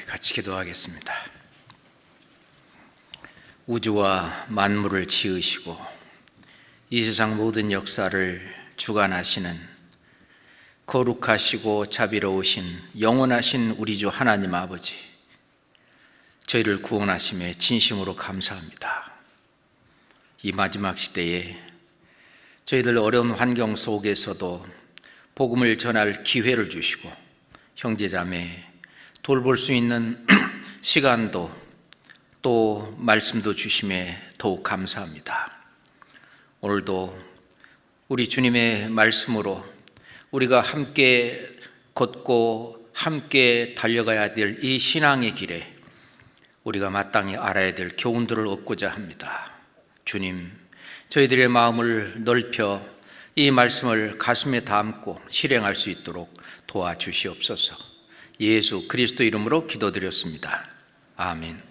같이 기도하겠습니다. 우주와 만물을 지으시고 이 세상 모든 역사를 주관하시는 거룩하시고 자비로우신 영원하신 우리 주 하나님 아버지, 저희를 구원하심에 진심으로 감사합니다. 이 마지막 시대에 저희들 어려운 환경 속에서도 복음을 전할 기회를 주시고 형제자매 돌볼 수 있는 시간도 또 말씀도 주심에 더욱 감사합니다. 오늘도 우리 주님의 말씀으로 우리가 함께 걷고 함께 달려가야 될 이 신앙의 길에 우리가 마땅히 알아야 될 교훈들을 얻고자 합니다. 주님, 저희들의 마음을 넓혀 이 말씀을 가슴에 담고 실행할 수 있도록 도와주시옵소서. 예수 그리스도 이름으로 기도드렸습니다. 아멘.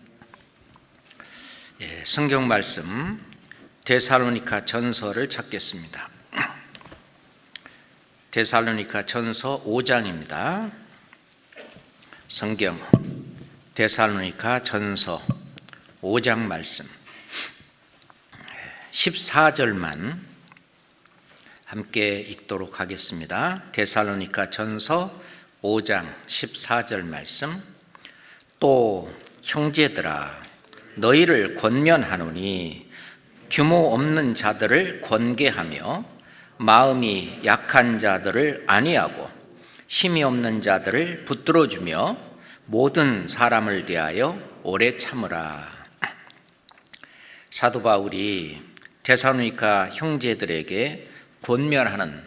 성경 말씀 데살로니가 전서를 찾겠습니다. 데살로니가 전서 5장입니다. 성경 데살로니가 전서 5장 말씀 14절만 함께 읽도록 하겠습니다. 데살로니가 전서 5장 14절 말씀. 또 형제들아, 너희를 권면하노니 규모 없는 자들을 권계하며 마음이 약한 자들을 안위하고 힘이 없는 자들을 붙들어주며 모든 사람을 대하여 오래 참으라. 사도 바울이 데살로니가 형제들에게 권면하는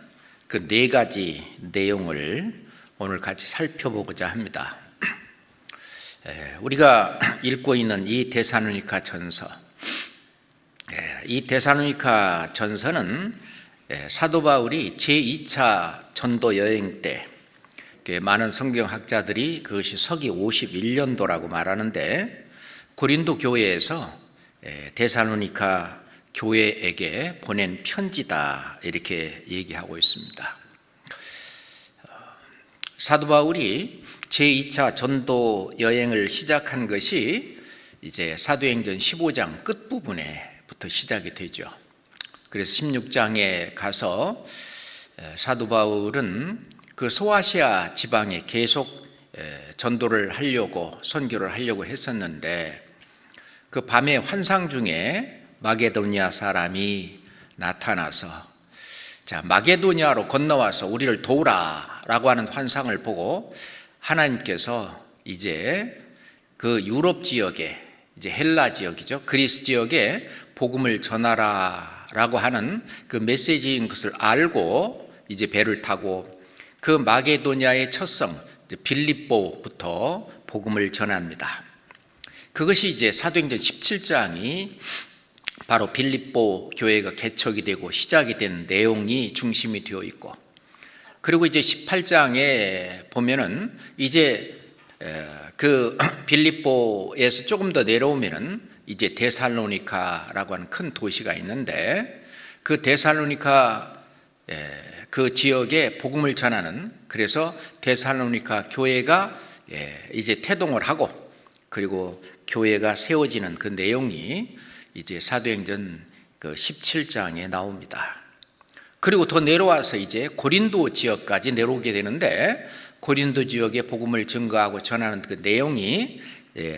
그 네 가지 내용을 오늘 같이 살펴보고자 합니다. 우리가 읽고 있는 이 데살로니가 전서, 이 데살로니가 전서는 사도 바울이 제2차 전도 여행 때 많은 성경학자들이 그것이 서기 51년도라고 말하는데 고린도 교회에서 데살로니가 교회에게 보낸 편지다 이렇게 얘기하고 있습니다. 사도 바울이 제2차 전도 여행을 시작한 것이 이제 사도행전 15장 끝부분에부터 시작이 되죠. 그래서 16장에 가서 사도 바울은 그 소아시아 지방에 계속 전도를 하려고 선교를 하려고 했었는데 그 밤의 환상 중에 마게도니아 사람이 나타나서 자, 마게도니아로 건너와서 우리를 도우라 라고 하는 환상을 보고 하나님께서 이제 그 유럽 지역에, 이제 헬라 지역이죠, 그리스 지역에 복음을 전하라 라고 하는 그 메시지인 것을 알고 이제 배를 타고 그 마게도니아의 첫 성 빌립보부터 복음을 전합니다. 그것이 이제 사도행전 17장이 바로 빌립보 교회가 개척이 되고 시작이 된 내용이 중심이 되어 있고, 그리고 이제 18장에 보면은 이제 그 빌립보에서 조금 더 내려오면은 이제 데살로니가라고 하는 큰 도시가 있는데 그 데살로니가 그 지역에 복음을 전하는, 그래서 데살로니가 교회가 이제 태동을 하고 그리고 교회가 세워지는 그 내용이 이제 사도행전 그 17장에 나옵니다. 그리고 더 내려와서 이제 고린도 지역까지 내려오게 되는데 고린도 지역에 복음을 증거하고 전하는 그 내용이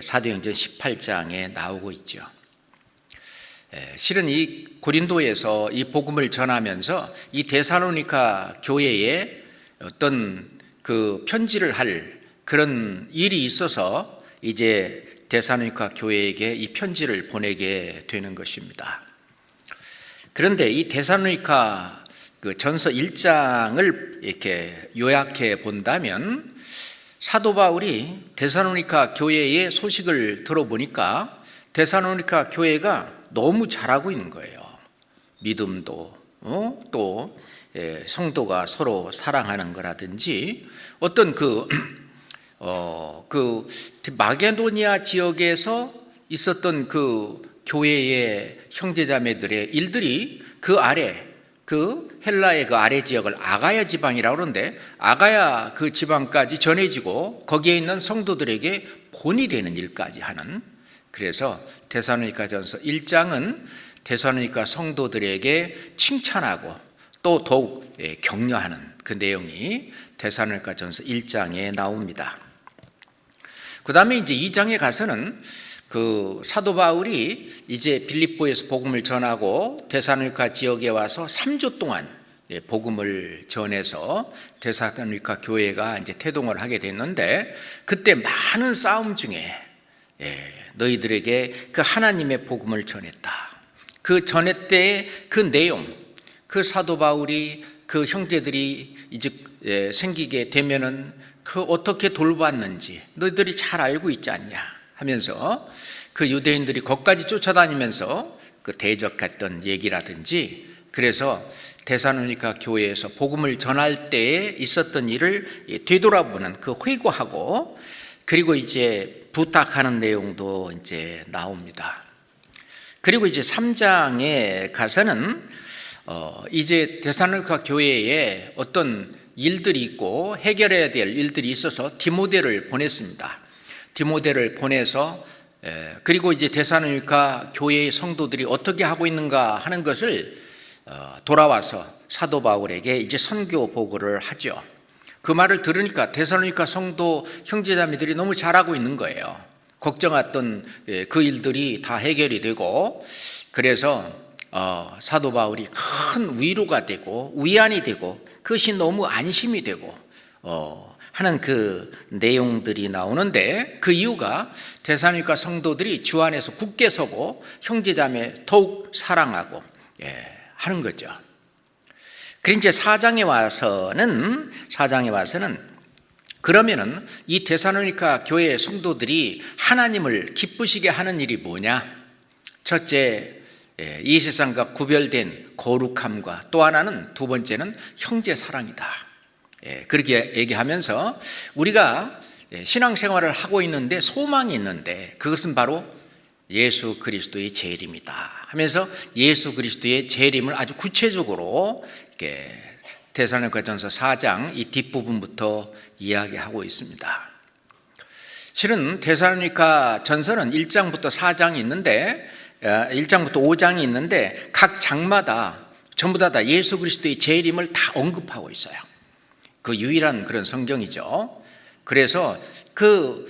사도행전 18장에 나오고 있죠. 실은 이 고린도에서 이 복음을 전하면서 이 데살로니가 교회에 어떤 그 편지를 할 그런 일이 있어서 이제 데살로니가 교회에게 이 편지를 보내게 되는 것입니다. 그런데 이 데살로니가 그 전서 1장을 이렇게 요약해 본다면 사도 바울이 데살로니가 교회의 소식을 들어보니까 데살로니가 교회가 너무 잘하고 있는 거예요. 믿음도 또 성도가 서로 사랑하는 거라든지 어떤 그 마게도니아 지역에서 있었던 그 교회의 형제자매들의 일들이 그 아래, 그 헬라의 그 아래 지역을 아가야 지방이라고 그러는데 아가야 그 지방까지 전해지고 거기에 있는 성도들에게 본이 되는 일까지 하는, 그래서 데살로니가전서 1장은 데살로니가 성도들에게 칭찬하고 또 더욱 격려하는 그 내용이 데살로니가전서 1장에 나옵니다. 그 다음에 이제 2장에 가서는 그 사도 바울이 이제 빌립보에서 복음을 전하고 데살로니가 지역에 와서 3주 동안 복음을 전해서 데살로니가 교회가 이제 태동을 하게 됐는데, 그때 많은 싸움 중에 너희들에게 그 하나님의 복음을 전했다. 그 전했때의 그 내용, 그 사도 바울이 그 형제들이 이제 생기게 되면은 그 어떻게 돌봤는지 너희들이 잘 알고 있지 않냐 하면서 그 유대인들이 거기까지 쫓아다니면서 그 대적했던 얘기라든지, 그래서 데살로니가 교회에서 복음을 전할 때에 있었던 일을 되돌아보는 그 회고하고, 그리고 이제 부탁하는 내용도 이제 나옵니다. 그리고 이제 3장에 가서는 이제 데살로니가 교회에 어떤 일들이 있고 해결해야 될 일들이 있어서 디모데를 보냈습니다. 디모데를 보내서 그리고 이제 데살로니가 교회의 성도들이 어떻게 하고 있는가 하는 것을 돌아와서 사도 바울에게 이제 선교 보고를 하죠. 그 말을 들으니까 데살로니가 성도 형제자매들이 너무 잘하고 있는 거예요. 걱정했던 그 일들이 다 해결이 되고, 그래서 사도 바울이 큰 위로가 되고 위안이 되고 그것이 너무 안심이 되고 하는 그 내용들이 나오는데, 그 이유가 데살로니가 성도들이 주 안에서 굳게 서고 형제자매 더욱 사랑하고 하는 거죠. 그리고 이제 4장에 와서는 그러면은 이 데살로니가 교회 성도들이 하나님을 기쁘시게 하는 일이 뭐냐? 첫째, 이 세상과 구별된 거룩함과, 또 하나는 두 번째는 형제 사랑이다. 그렇게 얘기하면서 우리가 신앙생활을 하고 있는데 소망이 있는데 그것은 바로 예수 그리스도의 재림이다 하면서 예수 그리스도의 재림을 아주 구체적으로 데살로니가전서 4장 이 뒷부분부터 이야기하고 있습니다. 실은 데살로니가 전서는 1장부터 4장이 있는데 1장부터 5장이 있는데 각 장마다 전부 다 예수 그리스도의 재림을 다 언급하고 있어요. 그 유일한 그런 성경이죠. 그래서 그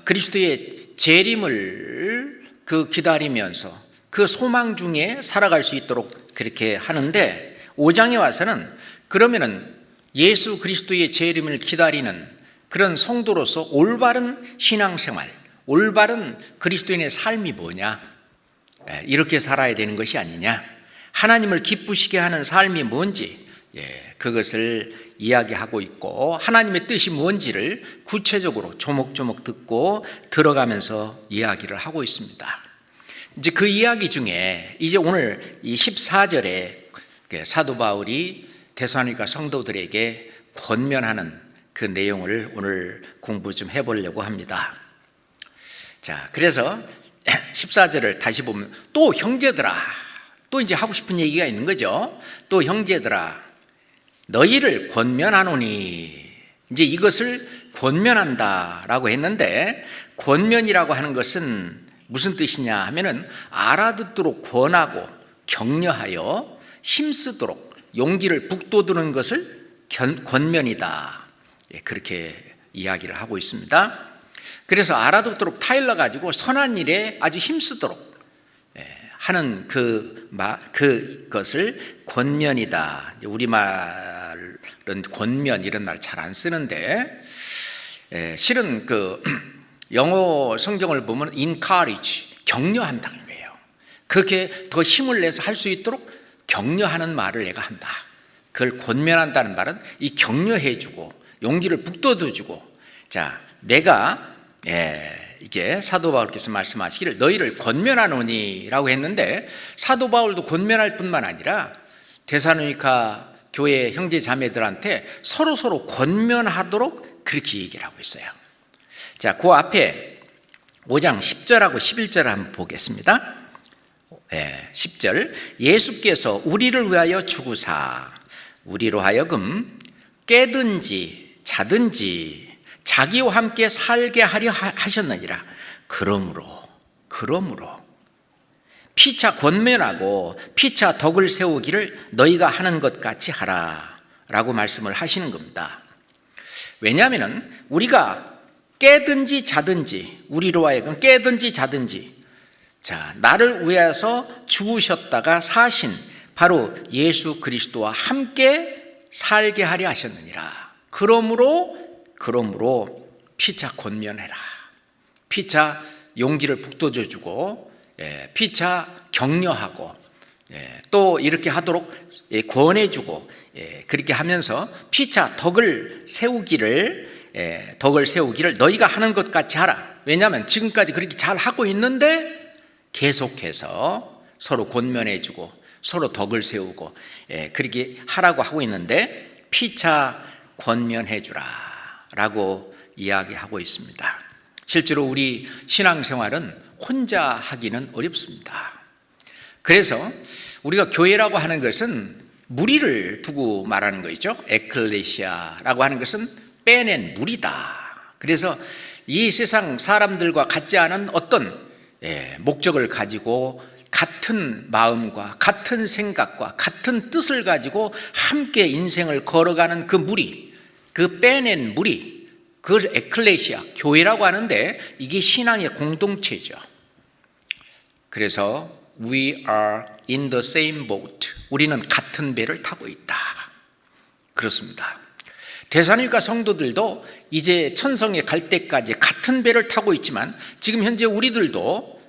그리스도의 재림을 기다리면서 그 소망 중에 살아갈 수 있도록 그렇게 하는데, 5장에 와서는 그러면은 예수 그리스도의 재림을 기다리는 그런 성도로서 올바른 신앙생활, 올바른 그리스도인의 삶이 뭐냐, 이렇게 살아야 되는 것이 아니냐, 하나님을 기쁘시게 하는 삶이 뭔지 그것을 이야기하고 있고, 하나님의 뜻이 뭔지를 구체적으로 조목조목 듣고 들어가면서 이야기를 하고 있습니다. 이제 그 이야기 중에 이제 오늘 이 14절에 사도 바울이 데살로니가 성도들에게 권면하는 그 내용을 오늘 공부 좀 해보려고 합니다. 자, 그래서 14절을 다시 보면, 또 형제들아, 또 이제 하고 싶은 얘기가 있는 거죠. 또 형제들아, 너희를 권면하노니, 이제 이것을 권면한다라고 했는데, 권면이라고 하는 것은 무슨 뜻이냐 하면은 알아듣도록 권하고 격려하여 힘쓰도록 용기를 북돋우는 것을 권면이다, 그렇게 이야기를 하고 있습니다. 그래서 알아듣도록 타일러 가지고 선한 일에 아주 힘쓰도록 하는 그것을 권면이다. 우리말은 권면 이런 말 잘 안 쓰는데, 실은 그 영어 성경을 보면 encourage, 격려한다는 거예요. 그렇게 더 힘을 내서 할 수 있도록 격려하는 말을 내가 한다. 그걸 권면한다는 말은 이 격려해주고 용기를 북돋워주고, 자, 내가 이게 사도 바울께서 말씀하시기를 너희를 권면하노니라고 했는데, 사도 바울도 권면할 뿐만 아니라 데살로니가 교회 형제 자매들한테 서로 권면하도록 그렇게 얘기를 하고 있어요. 자, 그 앞에 5장 10절하고 11절을 한번 보겠습니다. 10절, 예수께서 우리를 위하여 죽으사 우리로 하여금 깨든지 자든지 자기와 함께 살게 하려 하셨느니라. 그러므로 피차 권면하고 피차 덕을 세우기를 너희가 하는 것 같이 하라 라고 말씀을 하시는 겁니다. 왜냐하면 우리가 깨든지 자든지, 우리로 하여금 깨든지 자든지, 자, 나를 위해서 죽으셨다가 사신 바로 예수 그리스도와 함께 살게 하려 하셨느니라. 그러므로 피차 권면해라. 피차 용기를 북돋워주고, 피차 격려하고, 또 이렇게 하도록 권해주고, 그렇게 하면서 피차 덕을 세우기를 너희가 하는 것 같이 하라. 왜냐하면 지금까지 그렇게 잘 하고 있는데 계속해서 서로 권면해주고 서로 덕을 세우고 그렇게 하라고 하고 있는데 피차 권면해주라 라고 이야기하고 있습니다. 실제로 우리 신앙생활은 혼자 하기는 어렵습니다. 그래서 우리가 교회라고 하는 것은 무리를 두고 말하는 거죠. 에클레시아라고 하는 것은 빼낸 무리다. 그래서 이 세상 사람들과 같지 않은 어떤 목적을 가지고 같은 마음과 같은 생각과 같은 뜻을 가지고 함께 인생을 걸어가는 그 무리, 그 빼낸 무리, 그 에클레시아, 교회라고 하는데 이게 신앙의 공동체죠. 그래서 We are in the same boat. 우리는 같은 배를 타고 있다. 그렇습니다. 데살로니가 성도들도 이제 천성에 갈 때까지 같은 배를 타고 있지만 지금 현재 우리들도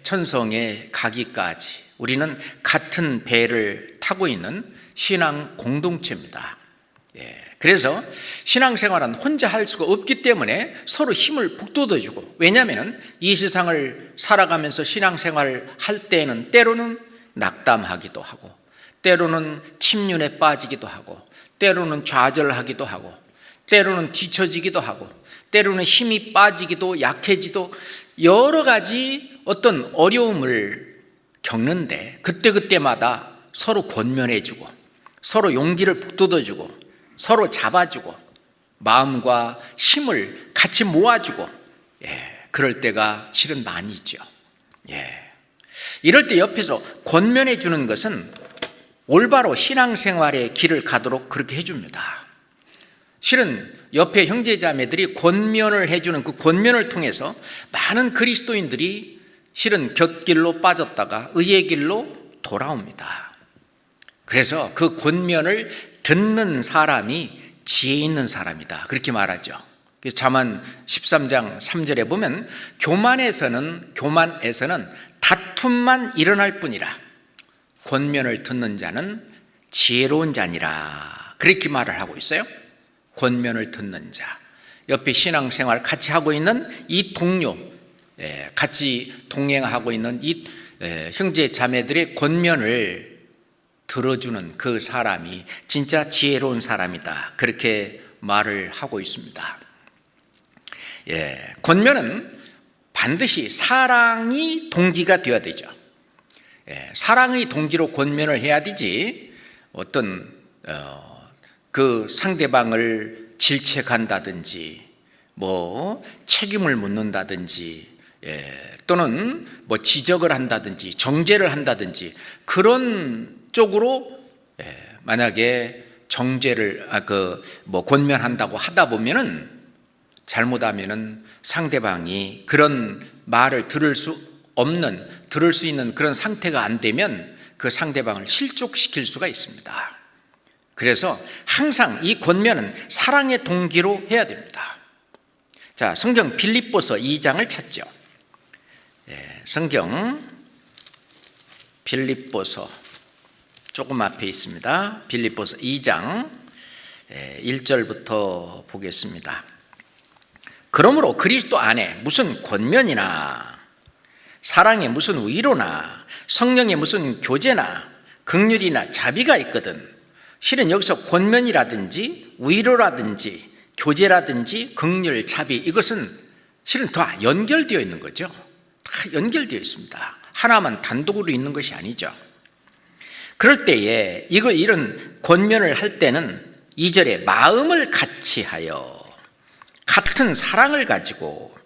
천성에 가기까지 우리는 같은 배를 타고 있는 신앙 공동체입니다. 그래서 신앙생활은 혼자 할 수가 없기 때문에 서로 힘을 북돋워주고, 왜냐하면 이 세상을 살아가면서 신앙생활을 할 때에는 때로는 낙담하기도 하고, 때로는 침륜에 빠지기도 하고, 때로는 좌절하기도 하고, 때로는 뒤처지기도 하고, 때로는 힘이 빠지기도 약해지도 여러 가지 어떤 어려움을 겪는데 그때마다 서로 권면해주고 서로 용기를 북돋워주고 서로 잡아주고 마음과 힘을 같이 모아주고 그럴 때가 실은 많이 있죠. 이럴 때 옆에서 권면해 주는 것은 올바로 신앙생활의 길을 가도록 그렇게 해줍니다. 실은 옆에 형제자매들이 권면을 해주는 그 권면을 통해서 많은 그리스도인들이 실은 곁길로 빠졌다가 의의 길로 돌아옵니다. 그래서 그 권면을 듣는 사람이 지혜 있는 사람이다, 그렇게 말하죠. 잠언 13장 3절에 보면 교만에서는 다툼만 일어날 뿐이라 권면을 듣는 자는 지혜로운 자니라, 그렇게 말을 하고 있어요. 권면을 듣는 자, 옆에 신앙생활 같이 하고 있는 이 동료, 같이 동행하고 있는 이 형제 자매들의 권면을 들어주는 그 사람이 진짜 지혜로운 사람이다, 그렇게 말을 하고 있습니다. 권면은 반드시 사랑이 동기가 되어야 되죠. 사랑의 동기로 권면을 해야 되지 어떤 그 상대방을 질책한다든지 뭐 책임을 묻는다든지 또는 뭐 지적을 한다든지 정죄를 한다든지 그런 쪽으로 만약에 정죄를 권면한다고 하다 보면은 잘못하면은 상대방이 그런 말을 들을 수 있는 그런 상태가 안 되면 그 상대방을 실족시킬 수가 있습니다. 그래서 항상 이 권면은 사랑의 동기로 해야 됩니다. 자, 성경 빌립보서 2장을 찾죠. 성경 빌립보서 조금 앞에 있습니다. 빌립보서 2장 1절부터 보겠습니다. 그러므로 그리스도 안에 무슨 권면이나 사랑에 무슨 위로나 성령에 무슨 교제나 긍휼이나 자비가 있거든. 실은 여기서 권면이라든지 위로라든지 교제라든지 긍휼, 자비, 이것은 실은 다 연결되어 있는 거죠. 다 연결되어 있습니다. 하나만 단독으로 있는 것이 아니죠. 그럴 때에 이런 권면을 할 때는 2절에 마음을 같이 하여 같은 사랑을 가지고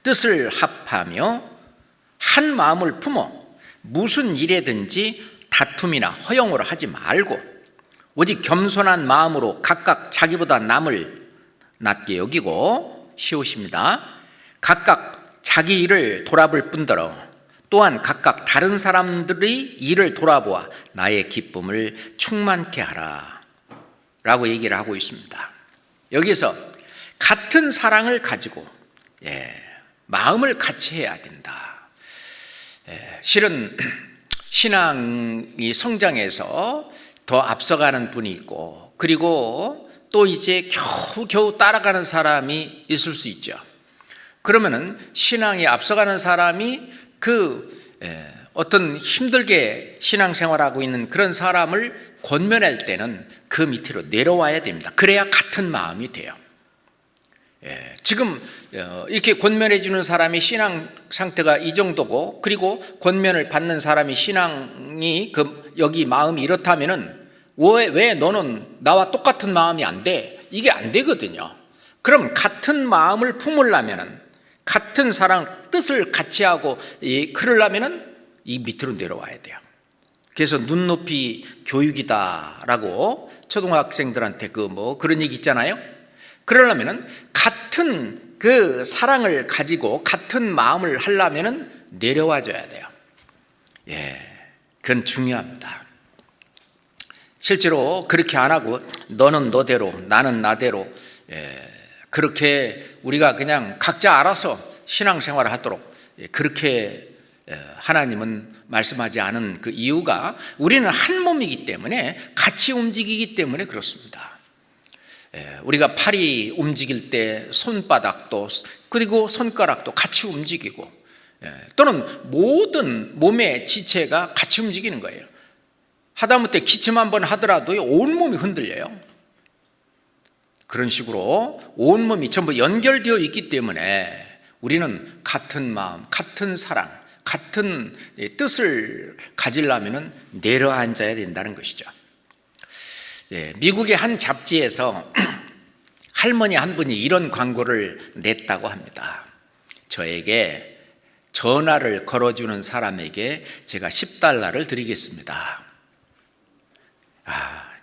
뜻을 합하며 한 마음을 품어 무슨 일에든지 다툼이나 허용을 하지 말고 오직 겸손한 마음으로 각각 자기보다 남을 낮게 여기고 15입니다. 각각 자기 일을 돌아볼 뿐더러 또한 각각 다른 사람들의 일을 돌아보아 나의 기쁨을 충만케 하라 라고 얘기를 하고 있습니다. 여기서 같은 사랑을 가지고 마음을 같이 해야 된다. 실은 신앙이 성장해서 더 앞서가는 분이 있고 그리고 또 이제 겨우겨우 따라가는 사람이 있을 수 있죠. 그러면은 신앙이 앞서가는 사람이 어떤 힘들게 신앙생활하고 있는 그런 사람을 권면할 때는 그 밑으로 내려와야 됩니다. 그래야 같은 마음이 돼요. 지금 이렇게 권면해 주는 사람이 신앙 상태가 이 정도고 그리고 권면을 받는 사람이 신앙이 여기 마음이 이렇다면은 왜 너는 나와 똑같은 마음이 안 돼? 이게 안 되거든요. 그럼 같은 마음을 품으려면은 같은 사랑 뜻을 같이 하고 그러려면은 이 밑으로 내려와야 돼요. 그래서 눈높이 교육이다라고 초등학생들한테 그런 얘기 있잖아요. 그러려면은 같은 그 사랑을 가지고 같은 마음을 하려면은 내려와줘야 돼요. 그건 중요합니다. 실제로 그렇게 안 하고 너는 너대로 나는 나대로 그렇게 우리가 그냥 각자 알아서 신앙생활을 하도록 그렇게 하나님은 말씀하지 않은 그 이유가 우리는 한 몸이기 때문에 같이 움직이기 때문에 그렇습니다. 우리가 팔이 움직일 때 손바닥도 그리고 손가락도 같이 움직이고 또는 모든 몸의 지체가 같이 움직이는 거예요. 하다못해 기침 한번 하더라도 온몸이 흔들려요. 그런 식으로 온몸이 전부 연결되어 있기 때문에 우리는 같은 마음, 같은 사랑, 같은 뜻을 가지려면 내려앉아야 된다는 것이죠. 미국의 한 잡지에서 할머니 한 분이 이런 광고를 냈다고 합니다. 저에게 전화를 걸어주는 사람에게 제가 $10를 드리겠습니다.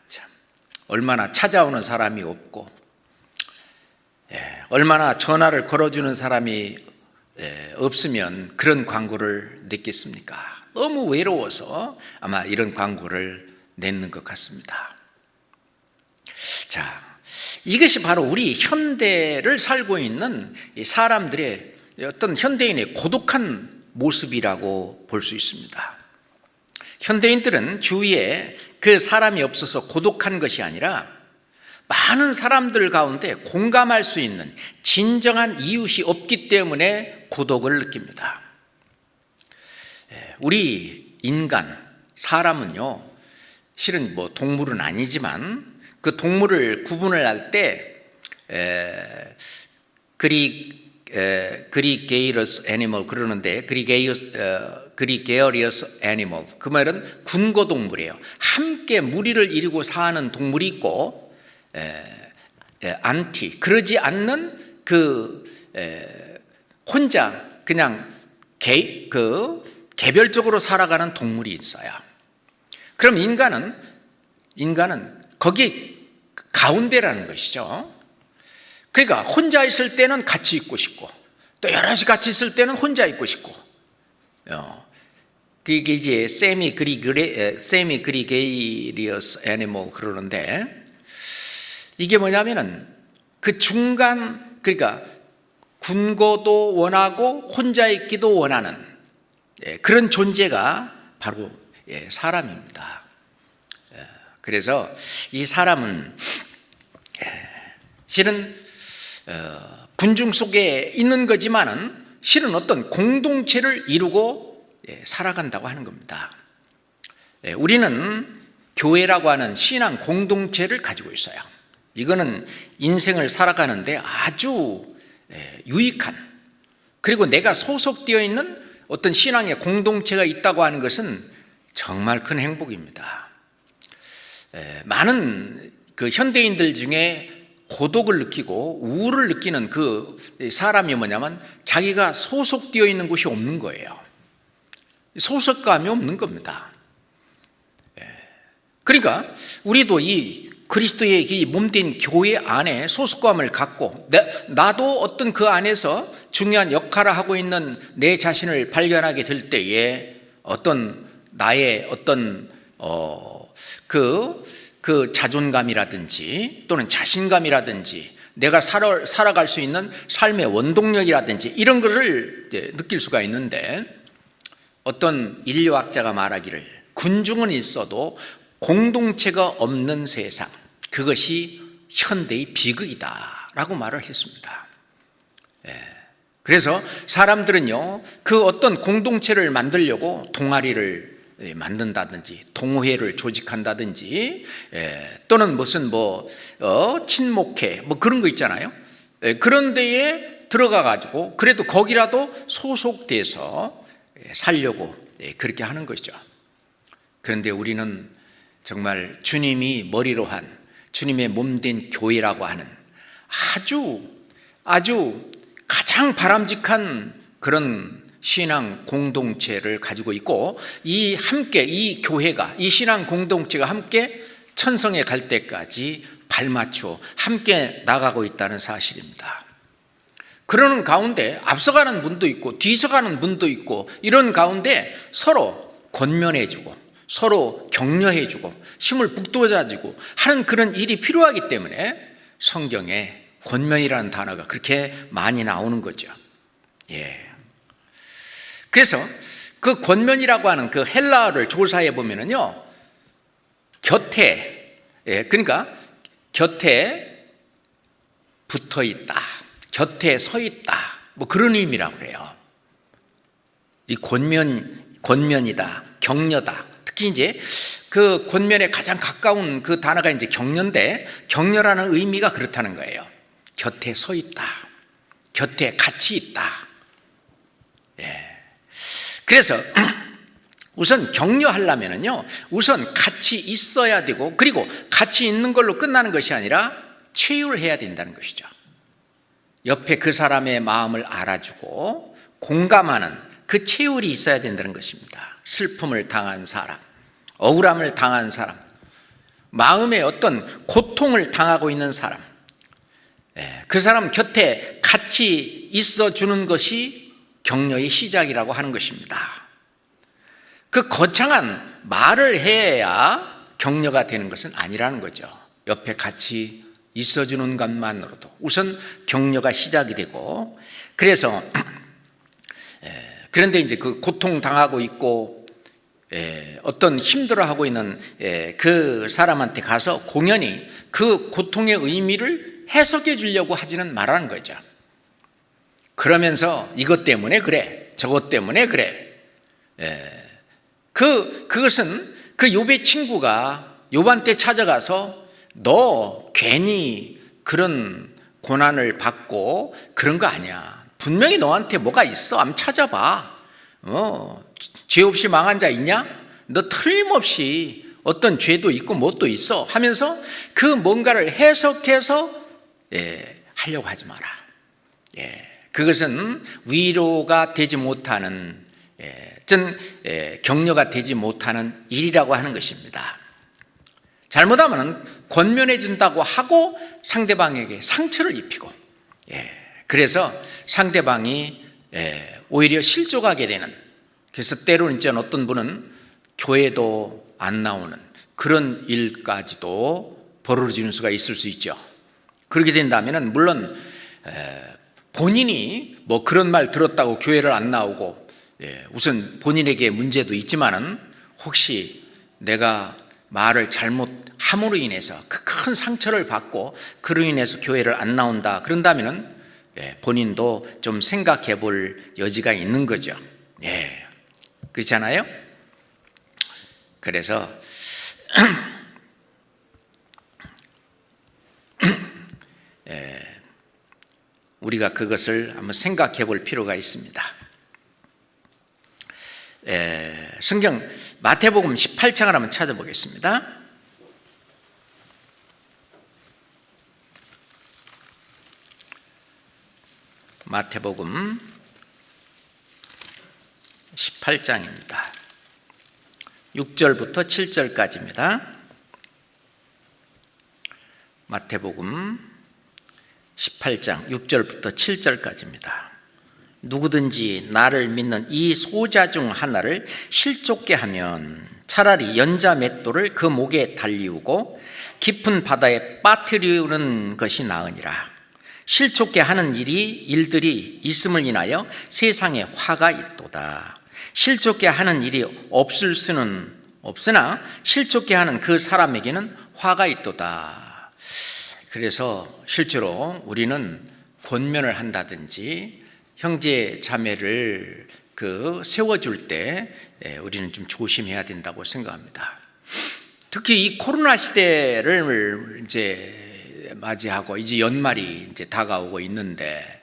참 얼마나 찾아오는 사람이 없고 얼마나 전화를 걸어주는 사람이 없으면 그런 광고를 냈겠습니까? 너무 외로워서 아마 이런 광고를 냈는 것 같습니다. 자, 이것이 바로 우리 현대를 살고 있는 사람들의 어떤 현대인의 고독한 모습이라고 볼 수 있습니다. 현대인들은 주위에 그 사람이 없어서 고독한 것이 아니라 많은 사람들 가운데 공감할 수 있는 진정한 이웃이 없기 때문에 고독을 느낍니다. 우리 인간, 사람은요, 실은 동물은 아니지만 그 동물을 구분을 할 때 그리게이러스 애니멀 그러는데 그리게어리어스 애니멀 그 말은 군거동물이에요. 함께 무리를 이루고 사는 동물이 있고 안티 그러지 않는 혼자 그냥 개별적으로 살아가는 동물이 있어요. 그럼 인간은 거기 가운데라는 것이죠. 그러니까 혼자 있을 때는 같이 있고 싶고 또 여럿이 같이 있을 때는 혼자 있고 싶고 그게 이제 세미 그리게이리어스 애니멀 그러는데 이게 뭐냐면은 그 중간 그러니까 군거도 원하고 혼자 있기도 원하는 그런 존재가 바로 사람입니다. 그래서 이 사람은 실은 군중 속에 있는 거지만은 실은 어떤 공동체를 이루고 살아간다고 하는 겁니다. 우리는 교회라고 하는 신앙 공동체를 가지고 있어요. 이거는 인생을 살아가는데 아주 유익한 그리고 내가 소속되어 있는 어떤 신앙의 공동체가 있다고 하는 것은 정말 큰 행복입니다. 많은 그 현대인들 중에 고독을 느끼고 우울을 느끼는 그 사람이 뭐냐면 자기가 소속되어 있는 곳이 없는 거예요. 소속감이 없는 겁니다. 그러니까 우리도 이 그리스도의 이 몸된 교회 안에 소속감을 갖고 나도 어떤 그 안에서 중요한 역할을 하고 있는 내 자신을 발견하게 될 때에 어떤 나의 어떤 그 자존감이라든지 또는 자신감이라든지 내가 살아갈 수 있는 삶의 원동력이라든지 이런 것을 느낄 수가 있는데, 어떤 인류학자가 말하기를 군중은 있어도 공동체가 없는 세상, 그것이 현대의 비극이다라고 말을 했습니다. 그래서 사람들은요, 그 어떤 공동체를 만들려고 동아리를 만든다든지 동호회를 조직한다든지 또는 무슨 친목회 그런 거 있잖아요. 그런 데에 들어가 가지고 그래도 거기라도 소속돼서 살려고 그렇게 하는 것이죠. 그런데 우리는 정말 주님이 머리로 한 주님의 몸된 교회라고 하는 아주 가장 바람직한 그런 신앙 공동체를 가지고 있고, 이 교회가, 이 신앙 공동체가 함께 천성에 갈 때까지 발맞춰 함께 나가고 있다는 사실입니다. 그러는 가운데 앞서가는 분도 있고 뒤서가는 분도 있고, 이런 가운데 서로 권면해주고 서로 격려해주고 힘을 북돋아주고 하는 그런 일이 필요하기 때문에 성경에 권면이라는 단어가 그렇게 많이 나오는 거죠. 그래서 그 권면이라고 하는 그 헬라어를 조사해 보면은요, 그러니까 곁에 붙어 있다, 곁에 서 있다, 그런 의미라고 그래요. 이 권면이다, 격려다. 특히 이제 그 권면에 가장 가까운 그 단어가 이제 격려인데, 격려라는 의미가 그렇다는 거예요. 곁에 서 있다, 곁에 같이 있다. 그래서 우선 격려하려면은요, 우선 같이 있어야 되고, 그리고 같이 있는 걸로 끝나는 것이 아니라 체휼해야 된다는 것이죠. 옆에 그 사람의 마음을 알아주고 공감하는 그 체휼이 있어야 된다는 것입니다. 슬픔을 당한 사람, 억울함을 당한 사람, 마음의 어떤 고통을 당하고 있는 사람, 그 사람 곁에 같이 있어주는 것이 격려의 시작이라고 하는 것입니다. 그 거창한 말을 해야 격려가 되는 것은 아니라는 거죠. 옆에 같이 있어주는 것만으로도 우선 격려가 시작이 되고, 그래서 그런데 이제 그 고통당하고 있고 어떤 힘들어하고 있는 그 사람한테 가서 공연히 그 고통의 의미를 해석해 주려고 하지는 말라는 거죠. 그러면서 이것 때문에 그래, 저것 때문에 그래. 그것은 그 욥의 친구가 욥한테 찾아가서 너 괜히 그런 고난을 받고 그런 거 아니야. 분명히 너한테 뭐가 있어. 한번 찾아봐. 죄 없이 망한 자 있냐? 너 틀림없이 어떤 죄도 있고 뭣도 있어 하면서 그 뭔가를 해석해서 하려고 하지 마라. 그것은 위로가 되지 못하는, 격려가 되지 못하는 일이라고 하는 것입니다. 잘못하면 권면해 준다고 하고 상대방에게 상처를 입히고, 그래서 상대방이 오히려 실족하게 되는, 그래서 때로는 이제 어떤 분은 교회도 안 나오는 그런 일까지도 벌어지는 수가 있을 수 있죠. 그렇게 된다면 물론 본인이 그런 말 들었다고 교회를 안 나오고, 우선 본인에게 문제도 있지만은 혹시 내가 말을 잘못함으로 인해서 그 큰 상처를 받고 그로 인해서 교회를 안 나온다 그런다면은 본인도 좀 생각해 볼 여지가 있는 거죠. 그렇잖아요? 그래서 우리가 그것을 한번 생각해 볼 필요가 있습니다. 성경 마태복음 18장을 한번 찾아보겠습니다. 마태복음 18장입니다. 6절부터 7절까지입니다. 마태복음 18장 6절부터 7절까지입니다. 누구든지 나를 믿는 이 소자 중 하나를 실족게 하면 차라리 연자 맷돌을 그 목에 달리우고 깊은 바다에 빠뜨리우는 것이 나으니라. 실족게 하는 일들이 있음을 인하여 세상에 화가 있도다. 실족게 하는 일이 없을 수는 없으나 실족게 하는 그 사람에게는 화가 있도다. 그래서 실제로 우리는 권면을 한다든지 형제 자매를 세워줄 때 우리는 좀 조심해야 된다고 생각합니다. 특히 이 코로나 시대를 이제 맞이하고 이제 연말이 이제 다가오고 있는데,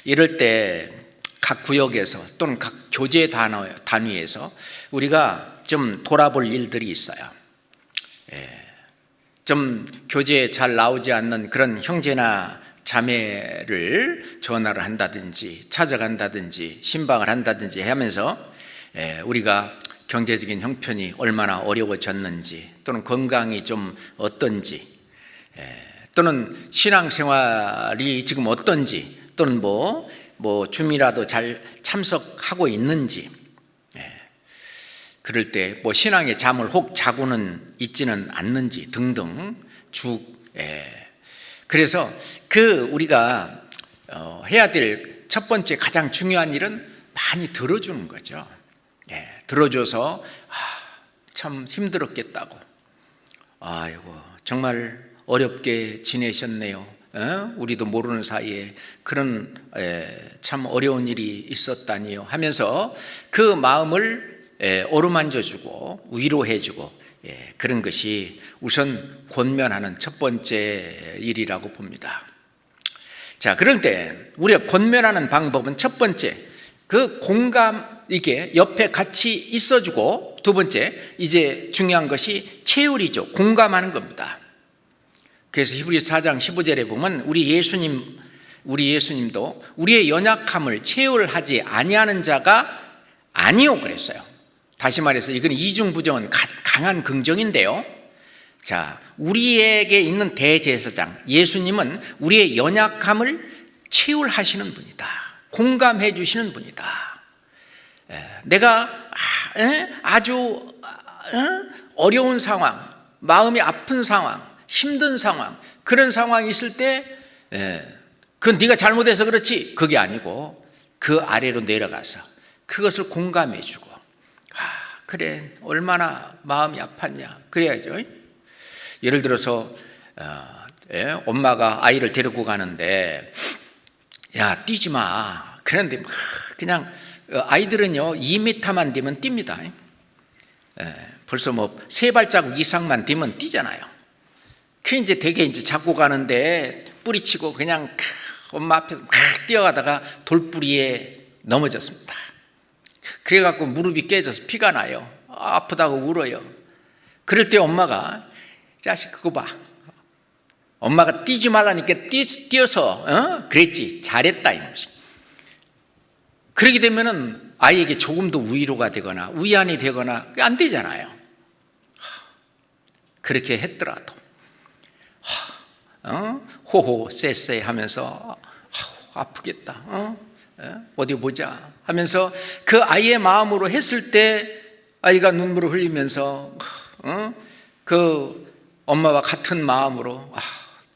이럴 때 각 구역에서 또는 각 교제 단위에서 우리가 좀 돌아볼 일들이 있어요. 좀 교제에 잘 나오지 않는 그런 형제나 자매를 전화를 한다든지 찾아간다든지 신방을 한다든지 하면서 우리가 경제적인 형편이 얼마나 어려워졌는지, 또는 건강이 좀 어떤지, 또는 신앙생활이 지금 어떤지, 또는 뭐 줌이라도 잘 참석하고 있는지, 그럴 때 뭐 신앙의 잠을 혹 자고는 있지는 않는지 등등 그래서 우리가 해야 될 첫 번째 가장 중요한 일은 많이 들어주는 거죠. 들어줘서 참 힘들었겠다고, 아이고 정말 어렵게 지내셨네요, 우리도 모르는 사이에 그런 참 어려운 일이 있었다니요 하면서 그 마음을 어루만져주고 위로해주고, 그런 것이 우선 권면하는 첫 번째 일이라고 봅니다. 자, 그럴 때 우리가 권면하는 방법은 첫 번째, 그 공감, 이게 옆에 같이 있어주고, 두 번째 이제 중요한 것이 체휼이죠. 공감하는 겁니다. 그래서 히브리서 4장 15절에 보면 우리 예수님도 우리의 연약함을 체휼하지 아니하는 자가 아니요 그랬어요. 다시 말해서 이건 이중부정은 강한 긍정인데요. 자, 우리에게 있는 대제사장 예수님은 우리의 연약함을 체휼하시는 분이다. 공감해 주시는 분이다. 내가 아주 어려운 상황, 마음이 아픈 상황, 힘든 상황, 그런 상황이 있을 때 그건 네가 잘못해서 그렇지, 그게 아니고 그 아래로 내려가서 그것을 공감해 주고, 그래 얼마나 마음이 아팠냐 그래야죠. 예를 들어서 엄마가 아이를 데리고 가는데 야 뛰지 마 그런데 그냥 아이들은요 2m만 뛰면 뜁니다. 벌써 뭐 3발자국 이상만 뛰면 뛰잖아요. 그 이제 되게 이제 잡고 가는데 뿌리치고 그냥 엄마 앞에서 막 뛰어가다가 돌뿌리에 넘어졌습니다. 그래갖고 무릎이 깨져서 피가 나요. 아프다고 울어요. 그럴 때 엄마가 자식 그거 봐, 엄마가 뛰지 말라니까 뛰어서 그랬지 잘했다 이놈이. 그렇게 되면은 아이에게 조금도 위로가 되거나 위안이 되거나 안 되잖아요. 그렇게 했더라도 호호 쎄쎄 하면서 아프겠다, 어디 보자 하면서 그 아이의 마음으로 했을 때 아이가 눈물을 흘리면서 그 엄마와 같은 마음으로